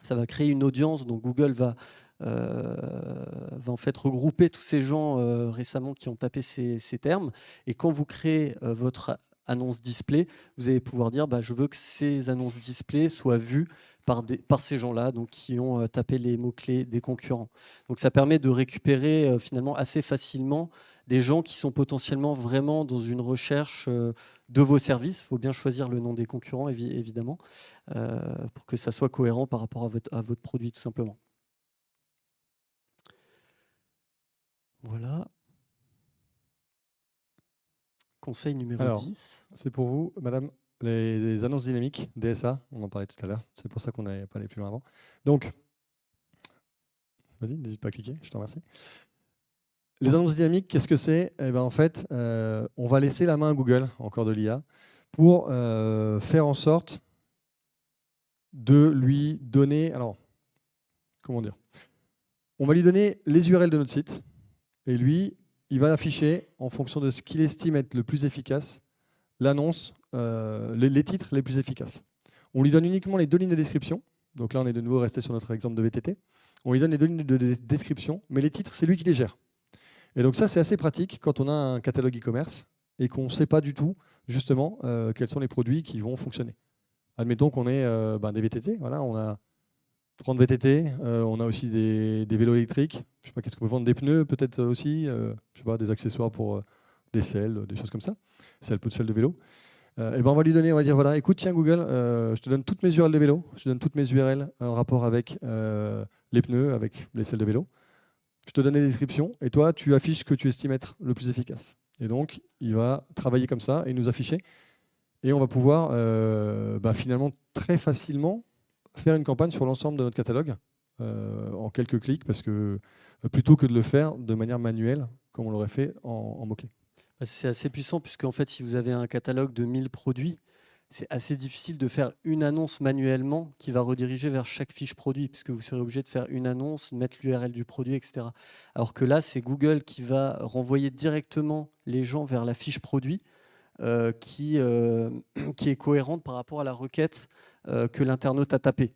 Ça va créer une audience, donc Google va en fait regrouper tous ces gens récemment qui ont tapé ces termes. Et quand vous créez votre annonce display, vous allez pouvoir dire je veux que ces annonces display soient vues par ces gens-là, donc qui ont tapé les mots-clés des concurrents. Donc ça permet de récupérer finalement assez facilement des gens qui sont potentiellement vraiment dans une recherche de vos services. Il faut bien choisir le nom des concurrents, évidemment, pour que ça soit cohérent par rapport à votre produit, tout simplement. Voilà. Conseil numéro 10. C'est pour vous, madame, les annonces dynamiques, DSA, on en parlait tout à l'heure. C'est pour ça qu'on n'avait pas allé plus loin avant. Donc, vas-y, n'hésite pas à cliquer, je te remercie. Les annonces dynamiques, qu'est-ce que c'est? En fait, on va laisser la main à Google, encore de l'IA, pour faire en sorte de lui donner... Alors, comment dire? On va lui donner les URL de notre site, et lui, il va afficher, en fonction de ce qu'il estime être le plus efficace, l'annonce, les titres les plus efficaces. On lui donne uniquement les 2 lignes de description. Donc là, on est de nouveau resté sur notre exemple de VTT. On lui donne les 2 lignes de description, mais les titres, c'est lui qui les gère. Et donc ça, c'est assez pratique quand on a un catalogue e-commerce et qu'on ne sait pas du tout, justement, quels sont les produits qui vont fonctionner. Admettons qu'on ait des VTT. Voilà, on a 30 VTT, on a aussi des vélos électriques. Je sais pas, qu'est-ce qu'on peut vendre? Des pneus peut-être aussi, je sais pas, des accessoires pour des selles, des choses comme ça. Selles de vélo. On va lui donner, on va dire, voilà, écoute, tiens Google, je te donne toutes mes URL de vélo, je te donne toutes mes URL en rapport avec les pneus, avec les selles de vélo. je te donne des descriptions et toi, tu affiches ce que tu estimes être le plus efficace. Et donc, il va travailler comme ça et nous afficher. Et on va pouvoir finalement très facilement faire une campagne sur l'ensemble de notre catalogue en quelques clics, parce que plutôt que de le faire de manière manuelle, comme on l'aurait fait en mots-clés. C'est assez puissant, puisque en fait, si vous avez un catalogue de 1000 produits, c'est assez difficile de faire une annonce manuellement qui va rediriger vers chaque fiche produit, puisque vous serez obligé de faire une annonce, mettre l'URL du produit, etc. Alors que là, c'est Google qui va renvoyer directement les gens vers la fiche produit qui est cohérente par rapport à la requête que l'internaute a tapée,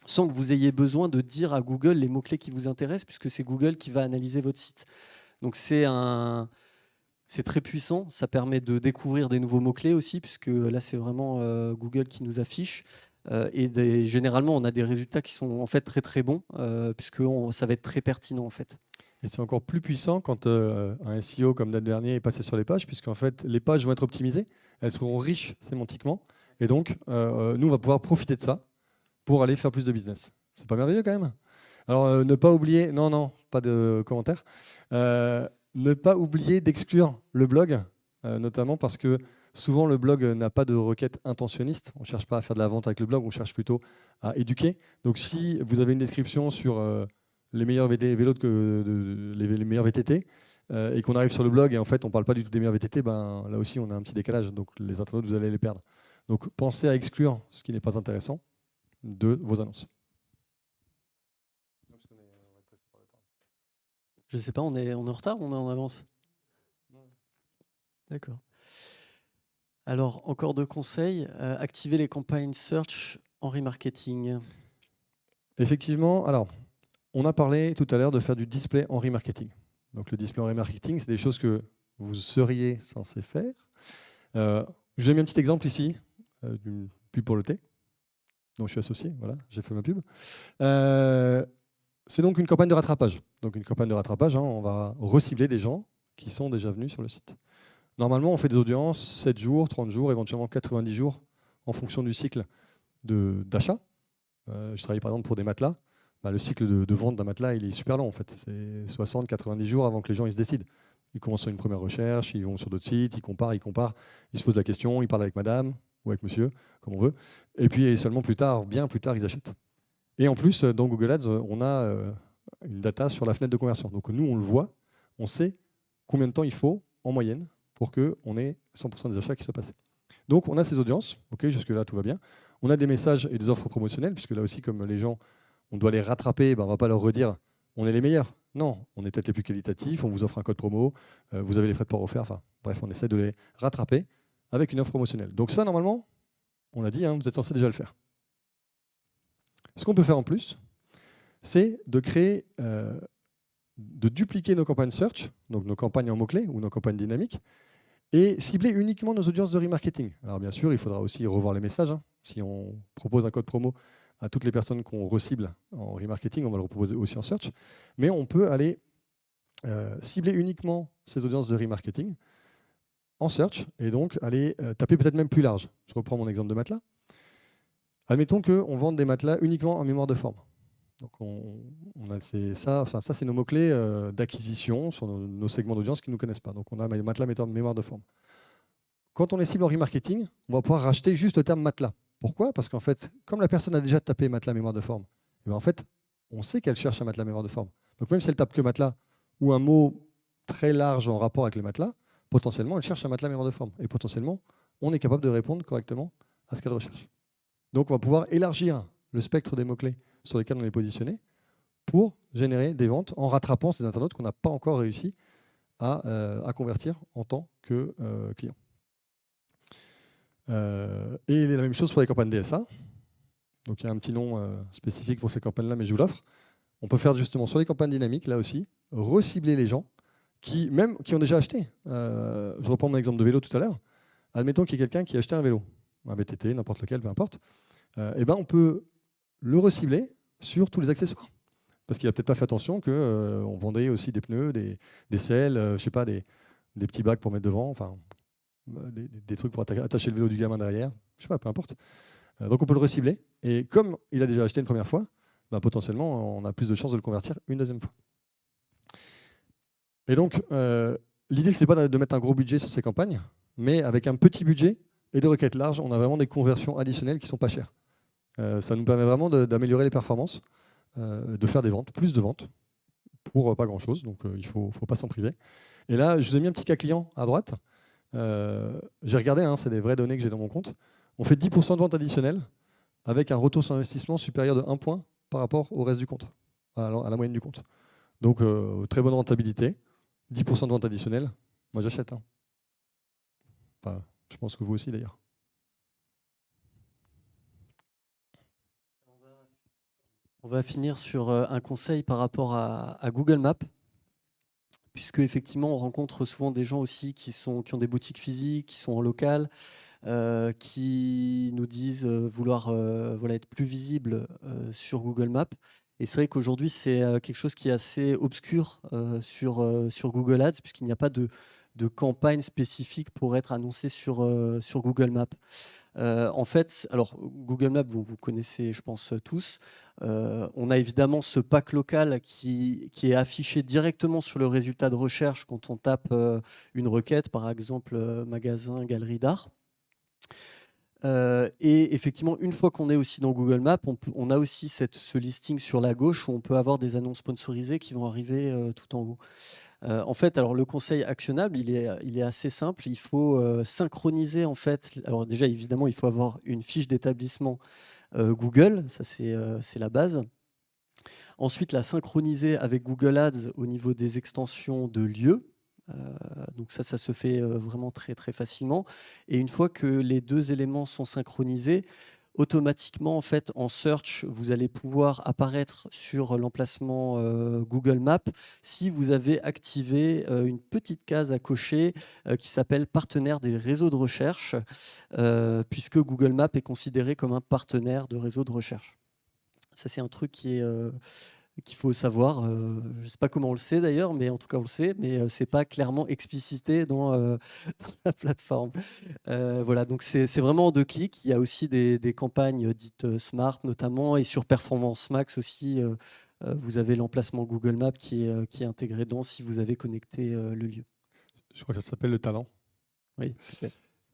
sans que vous ayez besoin de dire à Google les mots-clés qui vous intéressent, puisque c'est Google qui va analyser votre site. Donc c'est très puissant, ça permet de découvrir des nouveaux mots-clés aussi, puisque là c'est vraiment Google qui nous affiche. Généralement, on a des résultats qui sont en fait très très bons, puisque ça va être très pertinent en fait. Et c'est encore plus puissant quand un SEO comme date dernier est passé sur les pages, puisqu'en fait les pages vont être optimisées, elles seront riches sémantiquement, et donc nous on va pouvoir profiter de ça pour aller faire plus de business. C'est pas merveilleux quand même? Alors ne pas oublier, non, pas de commentaires, ne pas oublier d'exclure le blog, notamment parce que souvent le blog n'a pas de requête intentionniste, on ne cherche pas à faire de la vente avec le blog, on cherche plutôt à éduquer. Donc si vous avez une description sur les meilleurs vélos les meilleurs VTT et qu'on arrive sur le blog et en fait on ne parle pas du tout des meilleurs VTT, ben, là aussi on a un petit décalage, donc les internautes vous allez les perdre. Donc pensez à exclure ce qui n'est pas intéressant de vos annonces. Je ne sais pas, on est en retard ou on est en avance? D'accord. Alors, encore deux conseils. Activer les campagnes search en remarketing. Effectivement, alors, on a parlé tout à l'heure de faire du display en remarketing. Donc le display en remarketing, c'est des choses que vous seriez censé faire. J'ai mis un petit exemple ici, d'une pub pour le thé, dont je suis associé, voilà, j'ai fait ma pub. C'est donc une campagne de rattrapage. Donc une campagne de rattrapage, on va recibler des gens qui sont déjà venus sur le site. Normalement, on fait des audiences 7 jours, 30 jours, éventuellement 90 jours, en fonction du cycle d'achat. Je travaille par exemple pour des matelas. Le cycle de vente d'un matelas, il est super long en fait. C'est 60-90 jours avant que les gens ils se décident. Ils commencent sur une première recherche, ils vont sur d'autres sites, ils comparent, ils se posent la question, ils parlent avec madame ou avec monsieur, comme on veut. Et puis seulement plus tard, bien plus tard, ils achètent. Et en plus, dans Google Ads, on a une data sur la fenêtre de conversion. Donc nous, on le voit, on sait combien de temps il faut en moyenne pour qu'on ait 100% des achats qui soient passés. Donc on a ces audiences, ok, jusque-là tout va bien. On a des messages et des offres promotionnelles, puisque là aussi, comme les gens, on doit les rattraper, on ne va pas leur redire on est les meilleurs. Non, on est peut-être les plus qualitatifs, on vous offre un code promo, vous avez les frais de port offerts, enfin bref, on essaie de les rattraper avec une offre promotionnelle. Donc ça, normalement, on l'a dit, vous êtes censé déjà le faire. Ce qu'on peut faire en plus, c'est de créer, de dupliquer nos campagnes search, donc nos campagnes en mots-clés ou nos campagnes dynamiques, et cibler uniquement nos audiences de remarketing. Alors bien sûr, il faudra aussi revoir les messages. Si on propose un code promo à toutes les personnes qu'on recible en remarketing, on va le proposer aussi en search. Mais on peut aller cibler uniquement ces audiences de remarketing en search et donc aller taper peut-être même plus large. Je reprends mon exemple de matelas. Admettons qu'on vende des matelas uniquement en mémoire de forme. Donc ça, c'est nos mots-clés d'acquisition sur nos segments d'audience qui ne nous connaissent pas. Donc on a matelas mémoire de forme. Quand on est cible en remarketing, on va pouvoir racheter juste le terme matelas. Pourquoi? Parce qu'en fait, comme la personne a déjà tapé matelas mémoire de forme, en fait, on sait qu'elle cherche un matelas mémoire de forme. Donc même si elle tape que matelas ou un mot très large en rapport avec le matelas, potentiellement, elle cherche un matelas mémoire de forme. Et potentiellement, on est capable de répondre correctement à ce qu'elle recherche. Donc on va pouvoir élargir le spectre des mots-clés sur lesquels on est positionné pour générer des ventes en rattrapant ces internautes qu'on n'a pas encore réussi à convertir en tant que clients. Et la même chose pour les campagnes DSA. Donc il y a un petit nom spécifique pour ces campagnes-là, mais je vous l'offre. On peut faire justement sur les campagnes dynamiques, là aussi, recibler les gens qui ont déjà acheté. Je reprends mon exemple de vélo tout à l'heure. Admettons qu'il y ait quelqu'un qui a acheté un vélo, un VTT, n'importe lequel, peu importe. On peut le recibler sur tous les accessoires. Parce qu'il n'a peut-être pas fait attention qu'on vendait aussi des pneus, des selles, je sais pas, des petits bacs pour mettre devant, enfin, des trucs pour attacher le vélo du gamin derrière, je sais pas, peu importe. Donc on peut le recibler. Et comme il a déjà acheté une première fois, potentiellement, on a plus de chances de le convertir une deuxième fois. Et donc, l'idée, ce n'est pas de mettre un gros budget sur ces campagnes, mais avec un petit budget et des requêtes larges, on a vraiment des conversions additionnelles qui ne sont pas chères. Ça nous permet vraiment d'améliorer les performances, de faire des ventes, plus de ventes, pour pas grand-chose, donc il ne faut pas s'en priver. Et là, je vous ai mis un petit cas client à droite. J'ai regardé, hein, c'est des vraies données que j'ai dans mon compte. On fait 10% de ventes additionnelles avec un retour sur investissement supérieur de 1 point par rapport au reste du compte, à la moyenne du compte. Donc, très bonne rentabilité, 10% de ventes additionnelles. Moi, j'achète. Hein. Enfin, je pense que vous aussi, d'ailleurs. On va finir sur un conseil par rapport à Google Maps, puisque effectivement, on rencontre souvent des gens aussi qui ont des boutiques physiques, qui sont en local, qui nous disent vouloir voilà, être plus visibles sur Google Maps. Et c'est vrai qu'aujourd'hui, c'est quelque chose qui est assez obscur sur Google Ads, puisqu'il n'y a pas de campagne spécifique pour être annoncé sur Google Maps. En fait, alors Google Maps, vous connaissez, je pense, tous. On a évidemment ce pack local qui est affiché directement sur le résultat de recherche quand on tape une requête, par exemple magasin, galerie d'art. Et effectivement, une fois qu'on est aussi dans Google Maps, on a aussi ce listing sur la gauche où on peut avoir des annonces sponsorisées qui vont arriver tout en haut. En fait, alors le conseil actionnable, il est assez simple. Il faut synchroniser en fait. Alors déjà, évidemment, il faut avoir une fiche d'établissement Google, ça c'est la base. Ensuite, la synchroniser avec Google Ads au niveau des extensions de lieux. Donc ça se fait vraiment très très facilement. Et une fois que les deux éléments sont synchronisés, automatiquement, en fait, en search, vous allez pouvoir apparaître sur l'emplacement Google Maps si vous avez activé une petite case à cocher qui s'appelle partenaire des réseaux de recherche, puisque Google Maps est considéré comme un partenaire de réseau de recherche. Ça, c'est un truc qu'il faut savoir. Je ne sais pas comment on le sait d'ailleurs, mais en tout cas on le sait, mais ce n'est pas clairement explicité dans la plateforme. Voilà, donc c'est vraiment en 2 clics. Il y a aussi des campagnes dites smart notamment, et sur Performance Max aussi, vous avez l'emplacement Google Maps qui est intégré dedans si vous avez connecté le lieu. Je crois que ça s'appelle le talent. Oui,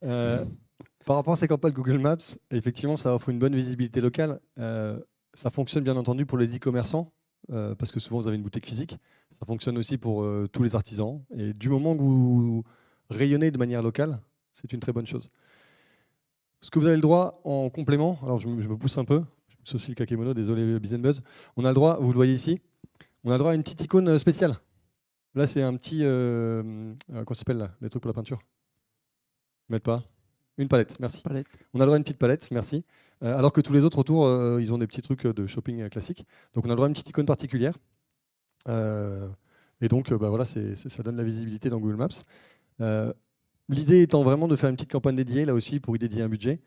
par rapport à ces campagnes Google Maps, effectivement, ça offre une bonne visibilité locale. Ça fonctionne bien entendu pour les e-commerçants, parce que souvent vous avez une boutique physique. Ça fonctionne aussi pour tous les artisans. Et du moment que vous rayonnez de manière locale, c'est une très bonne chose. Ce que vous avez le droit en complément, alors je me pousse un peu, je pousse aussi le kakémono, désolé Biz & Buzz, on a le droit, vous le voyez ici, on a le droit à une petite icône spéciale. Là c'est un petit, comment ça s'appelle là, les trucs pour la peinture? Mettre pas. Une palette, merci. palette. On a le droit à une petite palette, merci. Alors que tous les autres autour, ils ont des petits trucs de shopping classiques. Donc on a le droit à une petite icône particulière. Et donc voilà, ça donne la visibilité dans Google Maps. L'idée étant vraiment de faire une petite campagne dédiée, là aussi, pour y dédier un budget,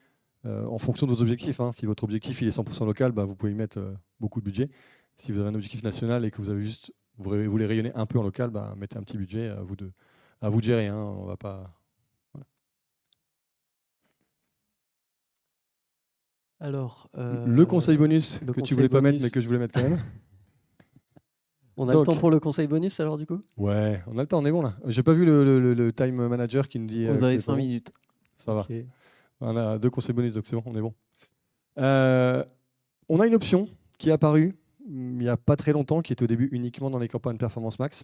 en fonction de vos objectifs. Hein. Si votre objectif il est 100% local, vous pouvez y mettre beaucoup de budget. Si vous avez un objectif national et que vous voulez rayonner un peu en local, mettez un petit budget, à vous de gérer. Hein. On va pas... Alors, le conseil bonus que tu voulais pas mettre, mais que je voulais mettre quand même. On a le temps pour le conseil bonus alors du coup? Ouais, on a le temps, on est bon là. J'ai pas vu le time manager qui nous dit. Vous avez 5 minutes. Ça va. On a 2 conseils bonus, donc c'est bon, on est bon. On a une option qui est apparue il n'y a pas très longtemps, qui était au début uniquement dans les campagnes Performance Max,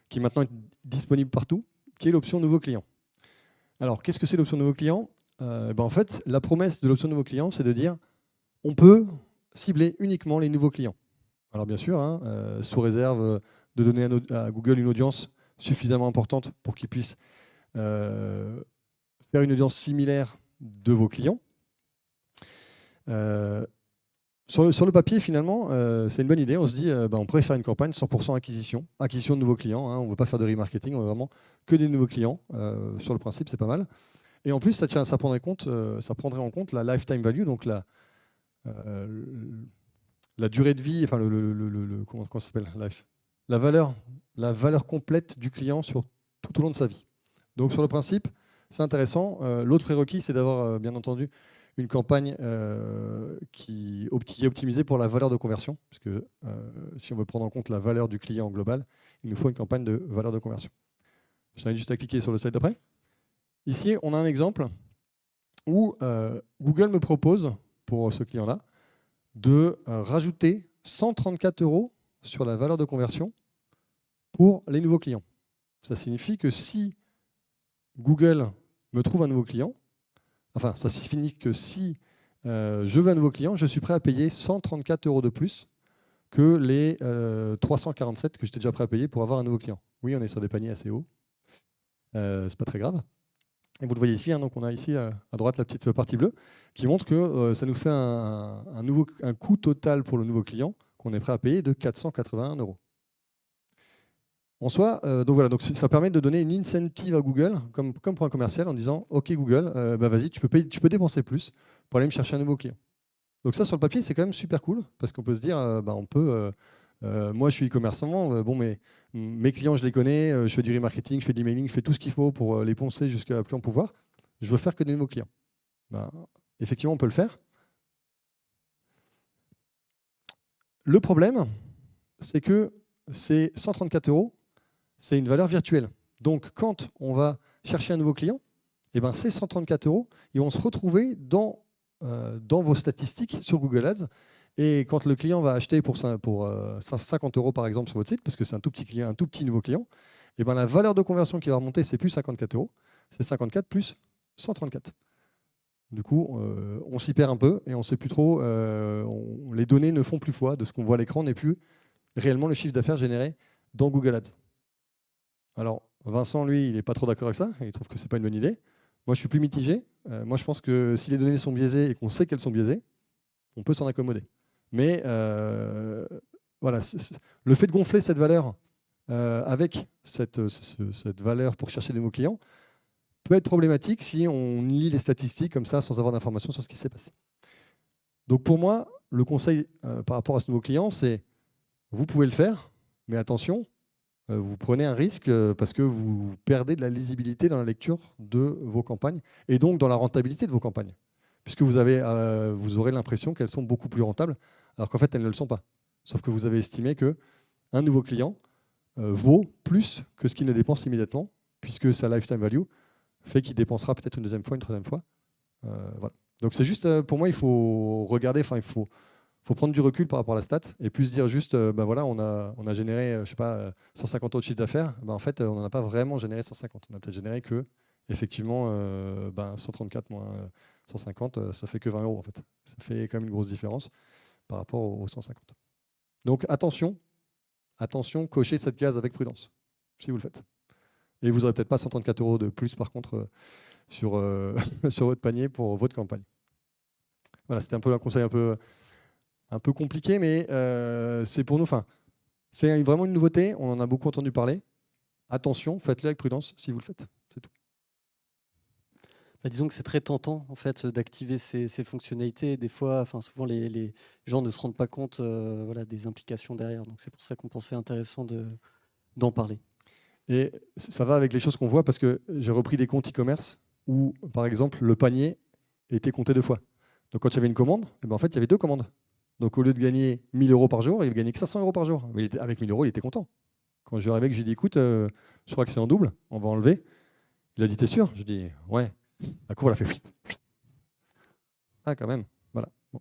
qui maintenant est disponible partout, qui est l'option nouveau client. Alors, qu'est-ce que c'est l'option nouveau client? En fait, la promesse de l'option nouveau client, c'est de dire on peut cibler uniquement les nouveaux clients. Alors bien sûr, hein, sous réserve de donner à Google une audience suffisamment importante pour qu'il puisse faire une audience similaire de vos clients. Sur le papier, finalement, c'est une bonne idée. On se dit on pourrait faire une campagne 100% acquisition de nouveaux clients. Hein, on ne veut pas faire de remarketing, on veut vraiment que des nouveaux clients. Sur le principe, c'est pas mal. Et en plus, ça prendrait en compte la lifetime value, donc la durée de vie, enfin comment ça s'appelle, la valeur complète du client tout au long de sa vie. Donc sur le principe, c'est intéressant. L'autre prérequis, c'est d'avoir bien entendu une campagne qui est optimisée pour la valeur de conversion, parce que si on veut prendre en compte la valeur du client global, il nous faut une campagne de valeur de conversion. Je t'invite juste à cliquer sur le slide d'après. Ici, on a un exemple où Google me propose, pour ce client-là, de rajouter 134 € sur la valeur de conversion pour les nouveaux clients. Ça signifie que si Google me trouve un nouveau client, enfin, ça signifie que si je veux un nouveau client, je suis prêt à payer 134 € de plus que les 347 que j'étais déjà prêt à payer pour avoir un nouveau client. Oui, on est sur des paniers assez hauts. C'est pas très grave. Et vous le voyez ici, hein, donc on a ici à droite la petite partie bleue qui montre que ça nous fait un coût total pour le nouveau client qu'on est prêt à payer de 481 €. En soi, donc ça permet de donner une incentive à Google, comme pour un commercial, en disant « Ok Google, vas-y, tu peux dépenser plus pour aller me chercher un nouveau client ». Donc ça, sur le papier, c'est quand même super cool, parce qu'on peut se dire moi, je suis e-commerçant, mais mes clients, je les connais, je fais du remarketing, je fais de l'emailing, je fais tout ce qu'il faut pour les poncer jusqu'à plus en pouvoir. Je veux faire que des nouveaux clients. Effectivement, on peut le faire. Le problème, c'est que ces 134 €, c'est une valeur virtuelle. Donc, quand on va chercher un nouveau client, ces 134 €, ils vont se retrouver dans vos statistiques sur Google Ads. Et quand le client va acheter pour 50 € par exemple sur votre site, parce que c'est un tout petit nouveau client, la valeur de conversion qui va remonter, c'est plus 54 €, c'est 54 plus 134. Du coup, on s'y perd un peu et on ne sait plus trop, les données ne font plus foi de ce qu'on voit à l'écran, n'est plus réellement le chiffre d'affaires généré dans Google Ads. Alors, Vincent, lui, il n'est pas trop d'accord avec ça, il trouve que ce n'est pas une bonne idée. Moi, je suis plus mitigé. Moi, je pense que si les données sont biaisées et qu'on sait qu'elles sont biaisées, on peut s'en accommoder. Mais voilà, le fait de gonfler cette valeur avec cette valeur pour chercher de nouveaux clients peut être problématique si on lit les statistiques comme ça sans avoir d'informations sur ce qui s'est passé. Donc pour moi, le conseil par rapport à ce nouveau client, c'est vous pouvez le faire, mais attention, vous prenez un risque parce que vous perdez de la lisibilité dans la lecture de vos campagnes et donc dans la rentabilité de vos campagnes, puisque vous aurez l'impression qu'elles sont beaucoup plus rentables, alors qu'en fait, elles ne le sont pas. Sauf que vous avez estimé qu'un nouveau client vaut plus que ce qu'il ne dépense immédiatement, puisque sa lifetime value fait qu'il dépensera peut-être une deuxième fois, une troisième fois. Voilà. Donc c'est juste, pour moi, il faut regarder, il faut prendre du recul par rapport à la stat et plus dire juste, voilà, on a généré, je sais pas, 150 € de chiffre d'affaires. En fait, on n'en a pas vraiment généré 150. On a peut-être généré que, effectivement, 134 moins 150, ça fait que 20 € en fait. Ça fait quand même une grosse différence par rapport aux 150. Donc attention, cochez cette case avec prudence, si vous le faites. Et vous n'aurez peut-être pas 134 € de plus, par contre, sur votre panier pour votre campagne. Voilà, c'était un peu un conseil un peu compliqué, mais c'est pour nous. C'est vraiment une nouveauté. On en a beaucoup entendu parler. Attention, faites-le avec prudence si vous le faites. C'est tout. Disons que c'est très tentant en fait d'activer ces fonctionnalités. Des fois, souvent les gens ne se rendent pas compte des implications derrière. Donc c'est pour ça qu'on pensait intéressant d'en parler. Et ça va avec les choses qu'on voit parce que j'ai repris des comptes e-commerce où, par exemple, le panier était compté 2 fois. Donc quand il y avait une commande, en fait, il y avait 2 commandes. Donc au lieu de gagner 1 000 € par jour, il gagnait que 500 € par jour. Mais avec 1 000 €, il était content. Quand je lui arrivais, que je lui ai dit, écoute, je crois que c'est en double, on va enlever. Il a dit, t'es sûr? Je lui ai dit, ouais. La cour, elle a fait. Ah, quand même. Voilà. Bon.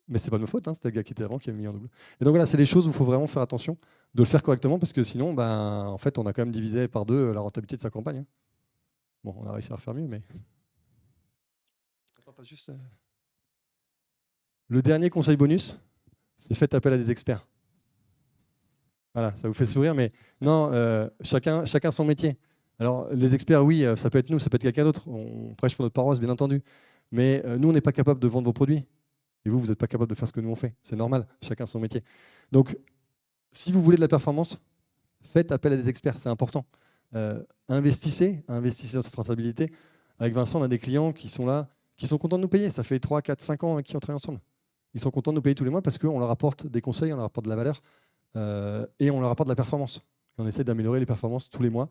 Mais c'est pas de ma faute, hein, c'était le gars qui était avant qui avait mis en double. Et donc voilà, c'est des choses où il faut vraiment faire attention de le faire correctement parce que sinon, en fait, on a quand même divisé par 2 la rentabilité de sa campagne. Bon, on a réussi à refaire mieux, mais. Attends, pas juste. Le dernier conseil bonus, c'est faites appel à des experts. Voilà, ça vous fait sourire, mais non, chacun son métier. Alors, les experts, oui, ça peut être nous, ça peut être quelqu'un d'autre. On prêche pour notre paroisse, bien entendu. Mais nous, on n'est pas capable de vendre vos produits. Et vous n'êtes pas capable de faire ce que nous on fait. C'est normal, chacun son métier. Donc, si vous voulez de la performance, faites appel à des experts, c'est important. Investissez dans cette rentabilité. Avec Vincent, on a des clients qui sont là, qui sont contents de nous payer. Ça fait 3, 4, 5 ans qu'ils ont travaillé ensemble. Ils sont contents de nous payer tous les mois parce qu'on leur apporte des conseils, on leur apporte de la valeur et on leur apporte de la performance. Et on essaie d'améliorer les performances tous les mois,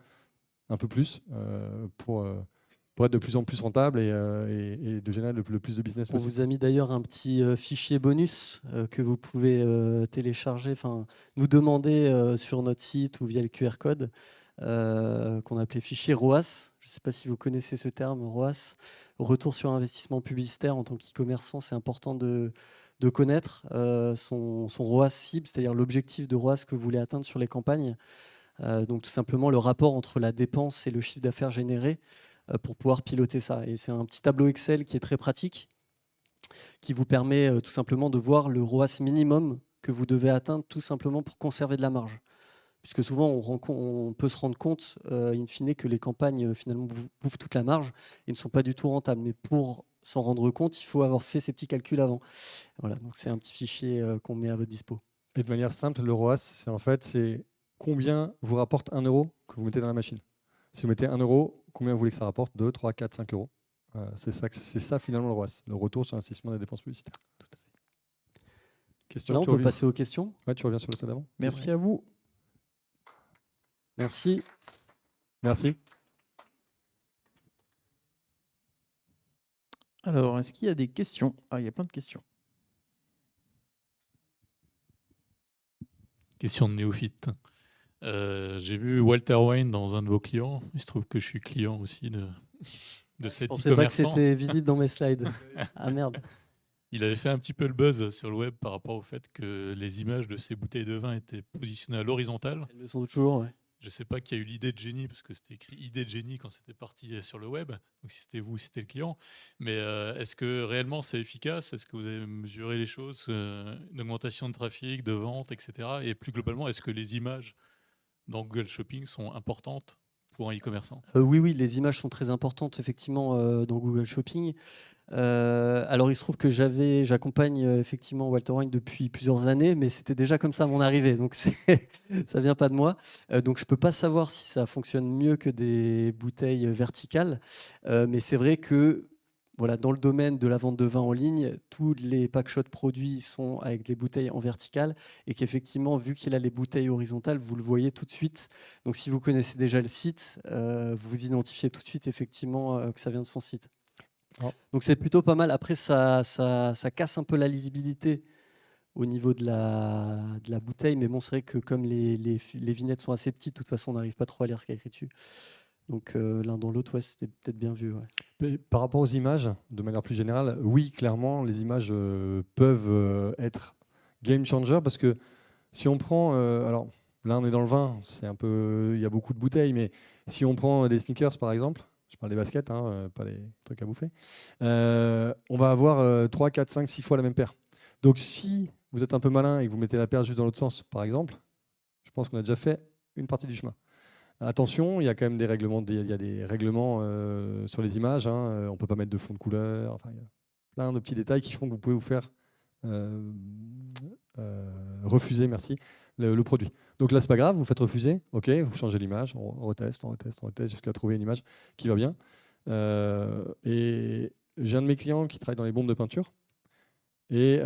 un peu plus, pour pour être de plus en plus rentable et de générer le plus de business On possible. vous a mis d'ailleurs un petit fichier bonus que vous pouvez télécharger, nous demander sur notre site ou via le QR code qu'on appelait fichier ROAS. Je ne sais pas si vous connaissez ce terme, ROAS. Retour sur investissement publicitaire en tant qu'e-commerçant, c'est important de connaître son ROAS cible, c'est-à-dire l'objectif de ROAS que vous voulez atteindre sur les campagnes. Donc tout simplement le rapport entre la dépense et le chiffre d'affaires généré pour pouvoir piloter ça. Et c'est un petit tableau Excel qui est très pratique, qui vous permet tout simplement de voir le ROAS minimum que vous devez atteindre tout simplement pour conserver de la marge. Puisque souvent, on peut se rendre compte, in fine, que les campagnes finalement bouffent toute la marge et ne sont pas du tout rentables. Mais pour s'en rendre compte, il faut avoir fait ces petits calculs avant. Voilà, donc c'est un petit fichier qu'on met à votre dispo. Et de manière simple, le ROAS, c'est combien vous rapporte 1 euro que vous mettez dans la machine. Si vous mettez 1 euro, combien vous voulez que ça rapporte? 2, 3, 4, 5 euros. C'est ça finalement le ROAS, le retour sur investissement des dépenses publicitaires. Tout à fait. Question, Là, on peut passer aux questions. Ouais, tu reviens sur le slide d'avant. Merci à vous. Merci. Merci. Alors, est-ce qu'il y a des questions? Ah, il y a plein de questions. Question de néophyte. J'ai vu Walter Wayne dans un de vos clients. Il se trouve que je suis client aussi de cet Je ne pensais pas que e-commerçant. c'était visible dans mes slides. Ah merde. Il avait fait un petit peu le buzz sur le web par rapport au fait que les images de ces bouteilles de vin étaient positionnées à l'horizontale. Elles le sont toujours, ouais. Je ne sais pas qui a eu l'idée de génie, parce que c'était écrit idée de génie quand c'était parti sur le web. Donc si c'était vous, c'était le client. Mais est-ce que réellement c'est efficace? Est-ce que vous avez mesuré les choses, une augmentation de trafic, de vente, etc. Et plus globalement, est-ce que les images dans Google Shopping sont importantes pour un e-commerçant? Oui, les images sont très importantes, effectivement, dans Google Shopping. Alors, il se trouve que j'accompagne effectivement Walter Wine depuis plusieurs années, mais c'était déjà comme ça à mon arrivée, donc ça vient pas de moi. Donc, je peux pas savoir si ça fonctionne mieux que des bouteilles verticales, mais c'est vrai que voilà, dans le domaine de la vente de vin en ligne, tous les packshots produits sont avec les bouteilles en verticale et qu'effectivement, vu qu'il a les bouteilles horizontales, vous le voyez tout de suite. Donc, si vous connaissez déjà le site, vous identifiez tout de suite effectivement que ça vient de son site. Oh. Donc, c'est plutôt pas mal. Après, ça casse un peu la lisibilité au niveau de la bouteille. Mais bon, c'est vrai que comme les vignettes sont assez petites, de toute façon, on n'arrive pas trop à lire ce qu'il y a écrit dessus. Donc, l'un dans l'autre, ouais, c'était peut-être bien vu. Ouais. Par rapport aux images, de manière plus générale, oui, clairement, les images peuvent être game changer parce que si on prend, alors là on est dans le vin, c'est un peu, il y a beaucoup de bouteilles, mais si on prend des sneakers par exemple, je parle des baskets, hein, pas les trucs à bouffer, on va avoir 3, 4, 5, 6 fois la même paire. Donc si vous êtes un peu malin et que vous mettez la paire juste dans l'autre sens, par exemple, je pense qu'on a déjà fait une partie du chemin. Attention, il y a quand même des règlements, il y a des règlements sur les images. Hein, on ne peut pas mettre de fond de couleur. Enfin, il y a plein de petits détails qui font que vous pouvez vous faire refuser, merci, le produit. Donc là, c'est pas grave, vous faites refuser. OK, vous changez l'image, on reteste jusqu'à trouver une image qui va bien. Et j'ai un de mes clients qui travaille dans les bombes de peinture et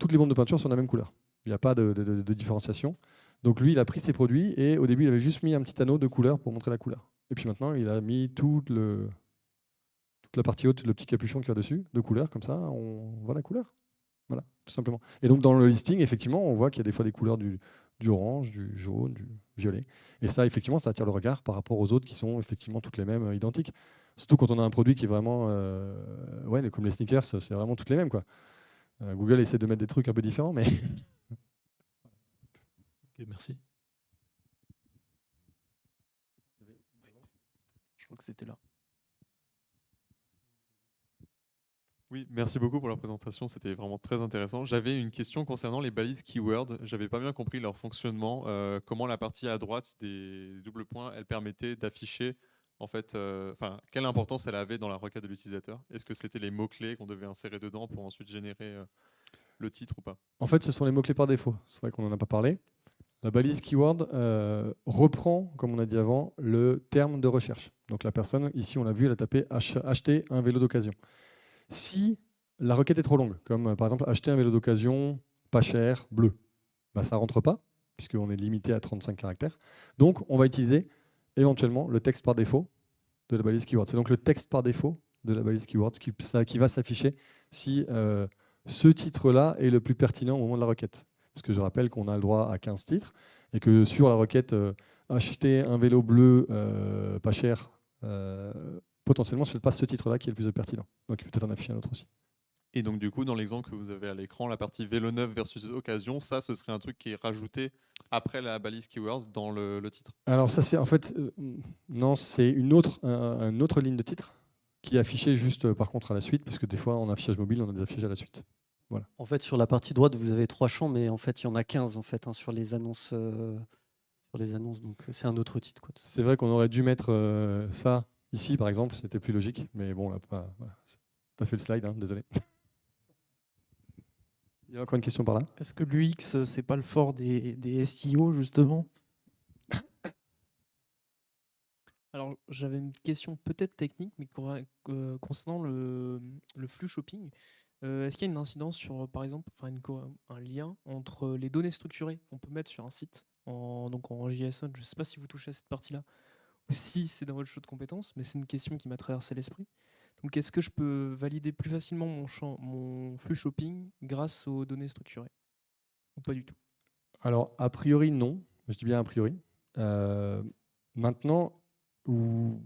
toutes les bombes de peinture sont de la même couleur. Il n'y a pas de différenciation. Donc lui, il a pris ses produits et au début, il avait juste mis un petit anneau de couleur pour montrer la couleur. Et puis maintenant, il a mis toute la partie haute, le petit capuchon qui va dessus, de couleur, comme ça, on voit la couleur. Voilà, tout simplement. Et donc dans le listing, effectivement, on voit qu'il y a des fois des couleurs du orange, du jaune, du violet. Et ça, effectivement, ça attire le regard par rapport aux autres qui sont effectivement toutes les mêmes, identiques. Surtout quand on a un produit qui est vraiment, ouais, comme les sneakers, c'est vraiment toutes les mêmes, quoi. Google essaie de mettre des trucs un peu différents, mais... Ok, merci. Je crois que c'était là. Oui, merci beaucoup pour la présentation, c'était vraiment très intéressant. J'avais une question concernant les balises keywords. J'avais pas bien compris leur fonctionnement. Comment la partie à droite des doubles points, elle permettait d'afficher, en fait, quelle importance elle avait dans la requête de l'utilisateur? Est-ce que c'était les mots-clés qu'on devait insérer dedans pour ensuite générer le titre ou pas? En fait, ce sont les mots-clés par défaut. C'est vrai qu'on n'en a pas parlé. La balise keyword reprend, comme on a dit avant, le terme de recherche. Donc la personne, ici on l'a vu, elle a tapé acheter un vélo d'occasion. Si la requête est trop longue, comme par exemple acheter un vélo d'occasion pas cher, bleu, bah, ça ne rentre pas, puisqu'on est limité à 35 caractères. Donc on va utiliser éventuellement le texte par défaut de la balise keyword. C'est donc le texte par défaut de la balise keyword qui va s'afficher si ce titre-là est le plus pertinent au moment de la requête. Parce que je rappelle qu'on a le droit à 15 titres et que sur la requête acheter un vélo bleu pas cher, potentiellement, ce n'est pas ce titre-là qui est le plus pertinent. Donc il peut peut-être en afficher un autre aussi. Et donc, du coup, dans l'exemple que vous avez à l'écran, la partie vélo neuf versus occasion, ça, ce serait un truc qui est rajouté après la balise keyword dans le titre. Alors ça, c'est en fait, non, c'est une autre ligne de titre qui est affichée juste par contre à la suite, parce que des fois, en affichage mobile, on a des affichages à la suite. Voilà. En fait, sur la partie droite, vous avez 3 champs, mais en fait, il y en a 15 en fait, hein, sur les annonces. Donc c'est un autre titre, quoi. C'est vrai qu'on aurait dû mettre ça ici, par exemple, c'était plus logique, mais bon, là, voilà. Tu as fait le slide, hein, désolé. Il y a encore une question par là. Est-ce que l'UX, c'est pas le fort des SEO, justement? Alors, j'avais une question peut-être technique, mais concernant le flux shopping. Est-ce qu'il y a une incidence sur, par exemple, un lien entre les données structurées qu'on peut mettre sur un site, donc en JSON? Je ne sais pas si vous touchez à cette partie-là, ou si c'est dans votre champ de compétences, mais c'est une question qui m'a traversé l'esprit. Donc, est-ce que je peux valider plus facilement mon flux shopping grâce aux données structurées? Ou pas du tout? Alors, a priori, non. Je dis bien a priori. Maintenant, tout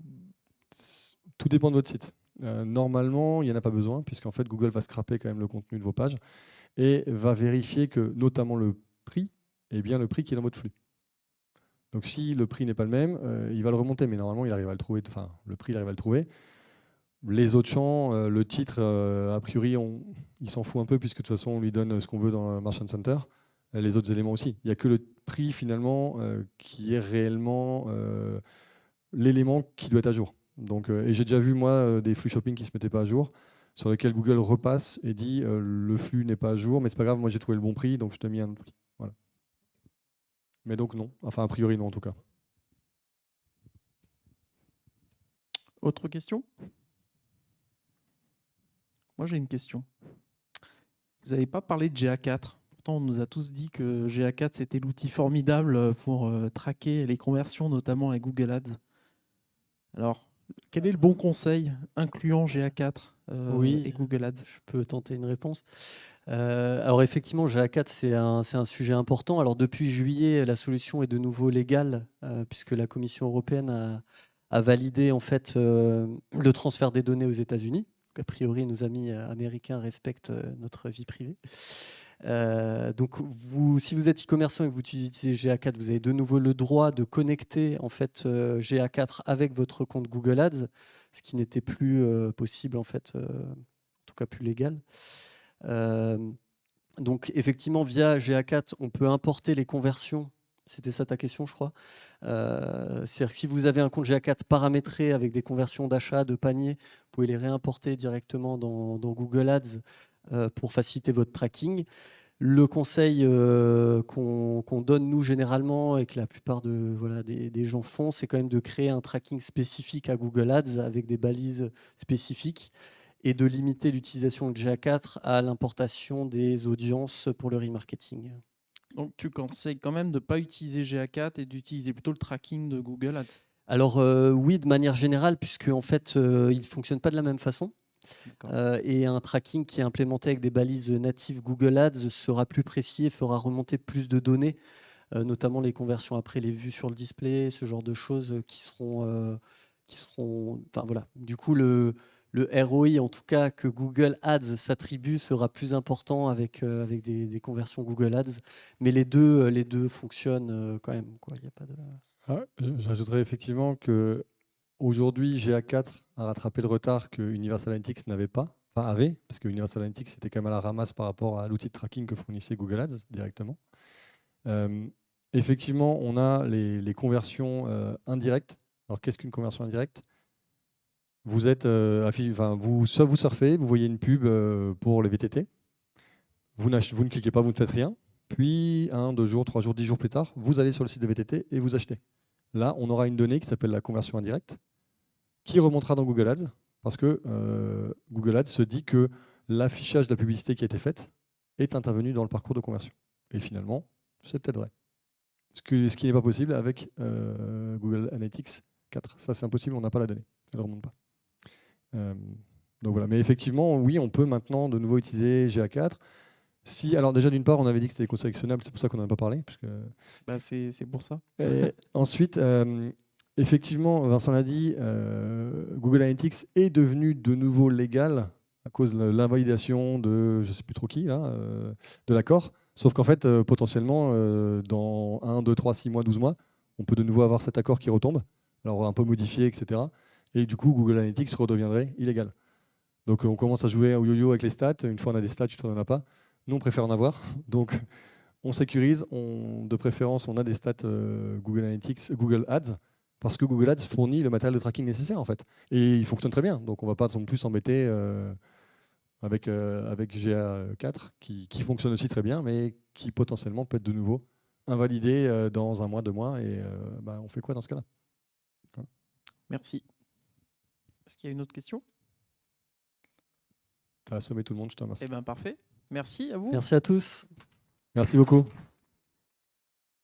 dépend de votre site. Normalement, il n'y en a pas besoin, puisqu'en fait, Google va scraper quand même le contenu de vos pages et va vérifier que, notamment le prix, est bien le prix qui est dans votre flux. Donc, si le prix n'est pas le même, il va le remonter, mais normalement, il arrive à le trouver. Enfin, le prix, il arrive à le trouver. Les autres champs, le titre, a priori, il s'en fout un peu, puisque de toute façon, on lui donne ce qu'on veut dans le Merchant Center. Les autres éléments aussi. Il n'y a que le prix, finalement, qui est réellement l'élément qui doit être à jour. Donc, et j'ai déjà vu, moi, des flux shopping qui ne se mettaient pas à jour, sur lesquels Google repasse et dit le flux n'est pas à jour, mais c'est pas grave, moi j'ai trouvé le bon prix, donc je te mets un autre prix. Voilà. Mais donc non, enfin a priori non en tout cas. Autre question? Moi j'ai une question. Vous n'avez pas parlé de GA4. Pourtant on nous a tous dit que GA4 c'était l'outil formidable pour traquer les conversions, notamment avec Google Ads. Alors, quel est le bon conseil incluant GA4 et Google Ads? Je peux tenter une réponse. Alors effectivement, GA4, c'est un sujet important. Alors depuis juillet, la solution est de nouveau légale, puisque la Commission européenne a validé en fait, le transfert des données aux États-Unis. A priori, nos amis américains respectent notre vie privée. Donc, si vous êtes e-commerçant et que vous utilisez GA4, vous avez de nouveau le droit de connecter en fait, GA4 avec votre compte Google Ads, ce qui n'était plus possible en fait, en tout cas plus légal. Donc effectivement, via GA4, on peut importer les conversions. C'était ça ta question, je crois. C'est-à-dire que si vous avez un compte GA4 paramétré avec des conversions d'achat, de panier, vous pouvez les réimporter directement dans Google Ads pour faciliter votre tracking. Le conseil qu'on donne, nous, généralement, et que la plupart des gens font, c'est quand même de créer un tracking spécifique à Google Ads avec des balises spécifiques et de limiter l'utilisation de GA4 à l'importation des audiences pour le remarketing. Donc tu conseilles quand même de ne pas utiliser GA4 et d'utiliser plutôt le tracking de Google Ads? Alors oui, de manière générale, puisque en fait, il ne fonctionne pas de la même façon. Et un tracking qui est implémenté avec des balises natives Google Ads sera plus précis et fera remonter plus de données, notamment les conversions après les vues sur le display, ce genre de choses qui seront enfin, voilà. Du coup, le ROI, en tout cas, que Google Ads s'attribue sera plus important avec des conversions Google Ads. Mais les deux fonctionnent quand même, quoi. Il y a pas de... J'ajouterais effectivement que aujourd'hui, GA4 a rattrapé le retard que Universal Analytics n'avait pas, enfin avait, parce que Universal Analytics était quand même à la ramasse par rapport à l'outil de tracking que fournissait Google Ads directement. Effectivement, on a les conversions indirectes. Alors, qu'est-ce qu'une conversion indirecte? Vous êtes, soit vous surfez, vous voyez une pub pour les VTT, vous ne cliquez pas, vous ne faites rien, puis 1, 2 jours, 3 jours, 10 jours plus tard, vous allez sur le site de VTT et vous achetez. Là, on aura une donnée qui s'appelle la conversion indirecte, qui remontera dans Google Ads, parce que Google Ads se dit que l'affichage de la publicité qui a été faite est intervenu dans le parcours de conversion. Et finalement, c'est peut-être vrai. Ce qui n'est pas possible avec Google Analytics 4. Ça, c'est impossible, on n'a pas la donnée. Elle ne remonte pas. Donc voilà. Mais effectivement, oui, on peut maintenant de nouveau utiliser GA4. Si, alors déjà, d'une part, on avait dit que c'était éco-sélectionnable, c'est pour ça qu'on n'en a pas parlé. Puisque... Bah, c'est pour ça. Et ensuite, effectivement, Vincent l'a dit, Google Analytics est devenu de nouveau légal à cause de l'invalidation de, je ne sais plus trop qui, là, de l'accord. Sauf qu'en fait, potentiellement, dans 1, 2, 3, 6 mois, 12 mois, on peut de nouveau avoir cet accord qui retombe, alors un peu modifié, etc. Et du coup, Google Analytics redeviendrait illégal. Donc on commence à jouer au yo-yo avec les stats. Une fois on a des stats, une fois on n'en a pas. Nous, on préfère en avoir. Donc on sécurise. De préférence, on a des stats Google Analytics, Google Ads, parce que Google Ads fournit le matériel de tracking nécessaire, en fait. Et il fonctionne très bien. Donc on ne va pas non plus s'embêter avec GA4, qui fonctionne aussi très bien, mais qui potentiellement peut être de nouveau invalidé dans 1 mois, 2 mois. Et on fait quoi dans ce cas-là? Voilà. Merci. Est-ce qu'il y a une autre question? Tu as assommé tout le monde, je te remercie. Eh bien, parfait. Merci à vous. Merci à tous. Merci beaucoup.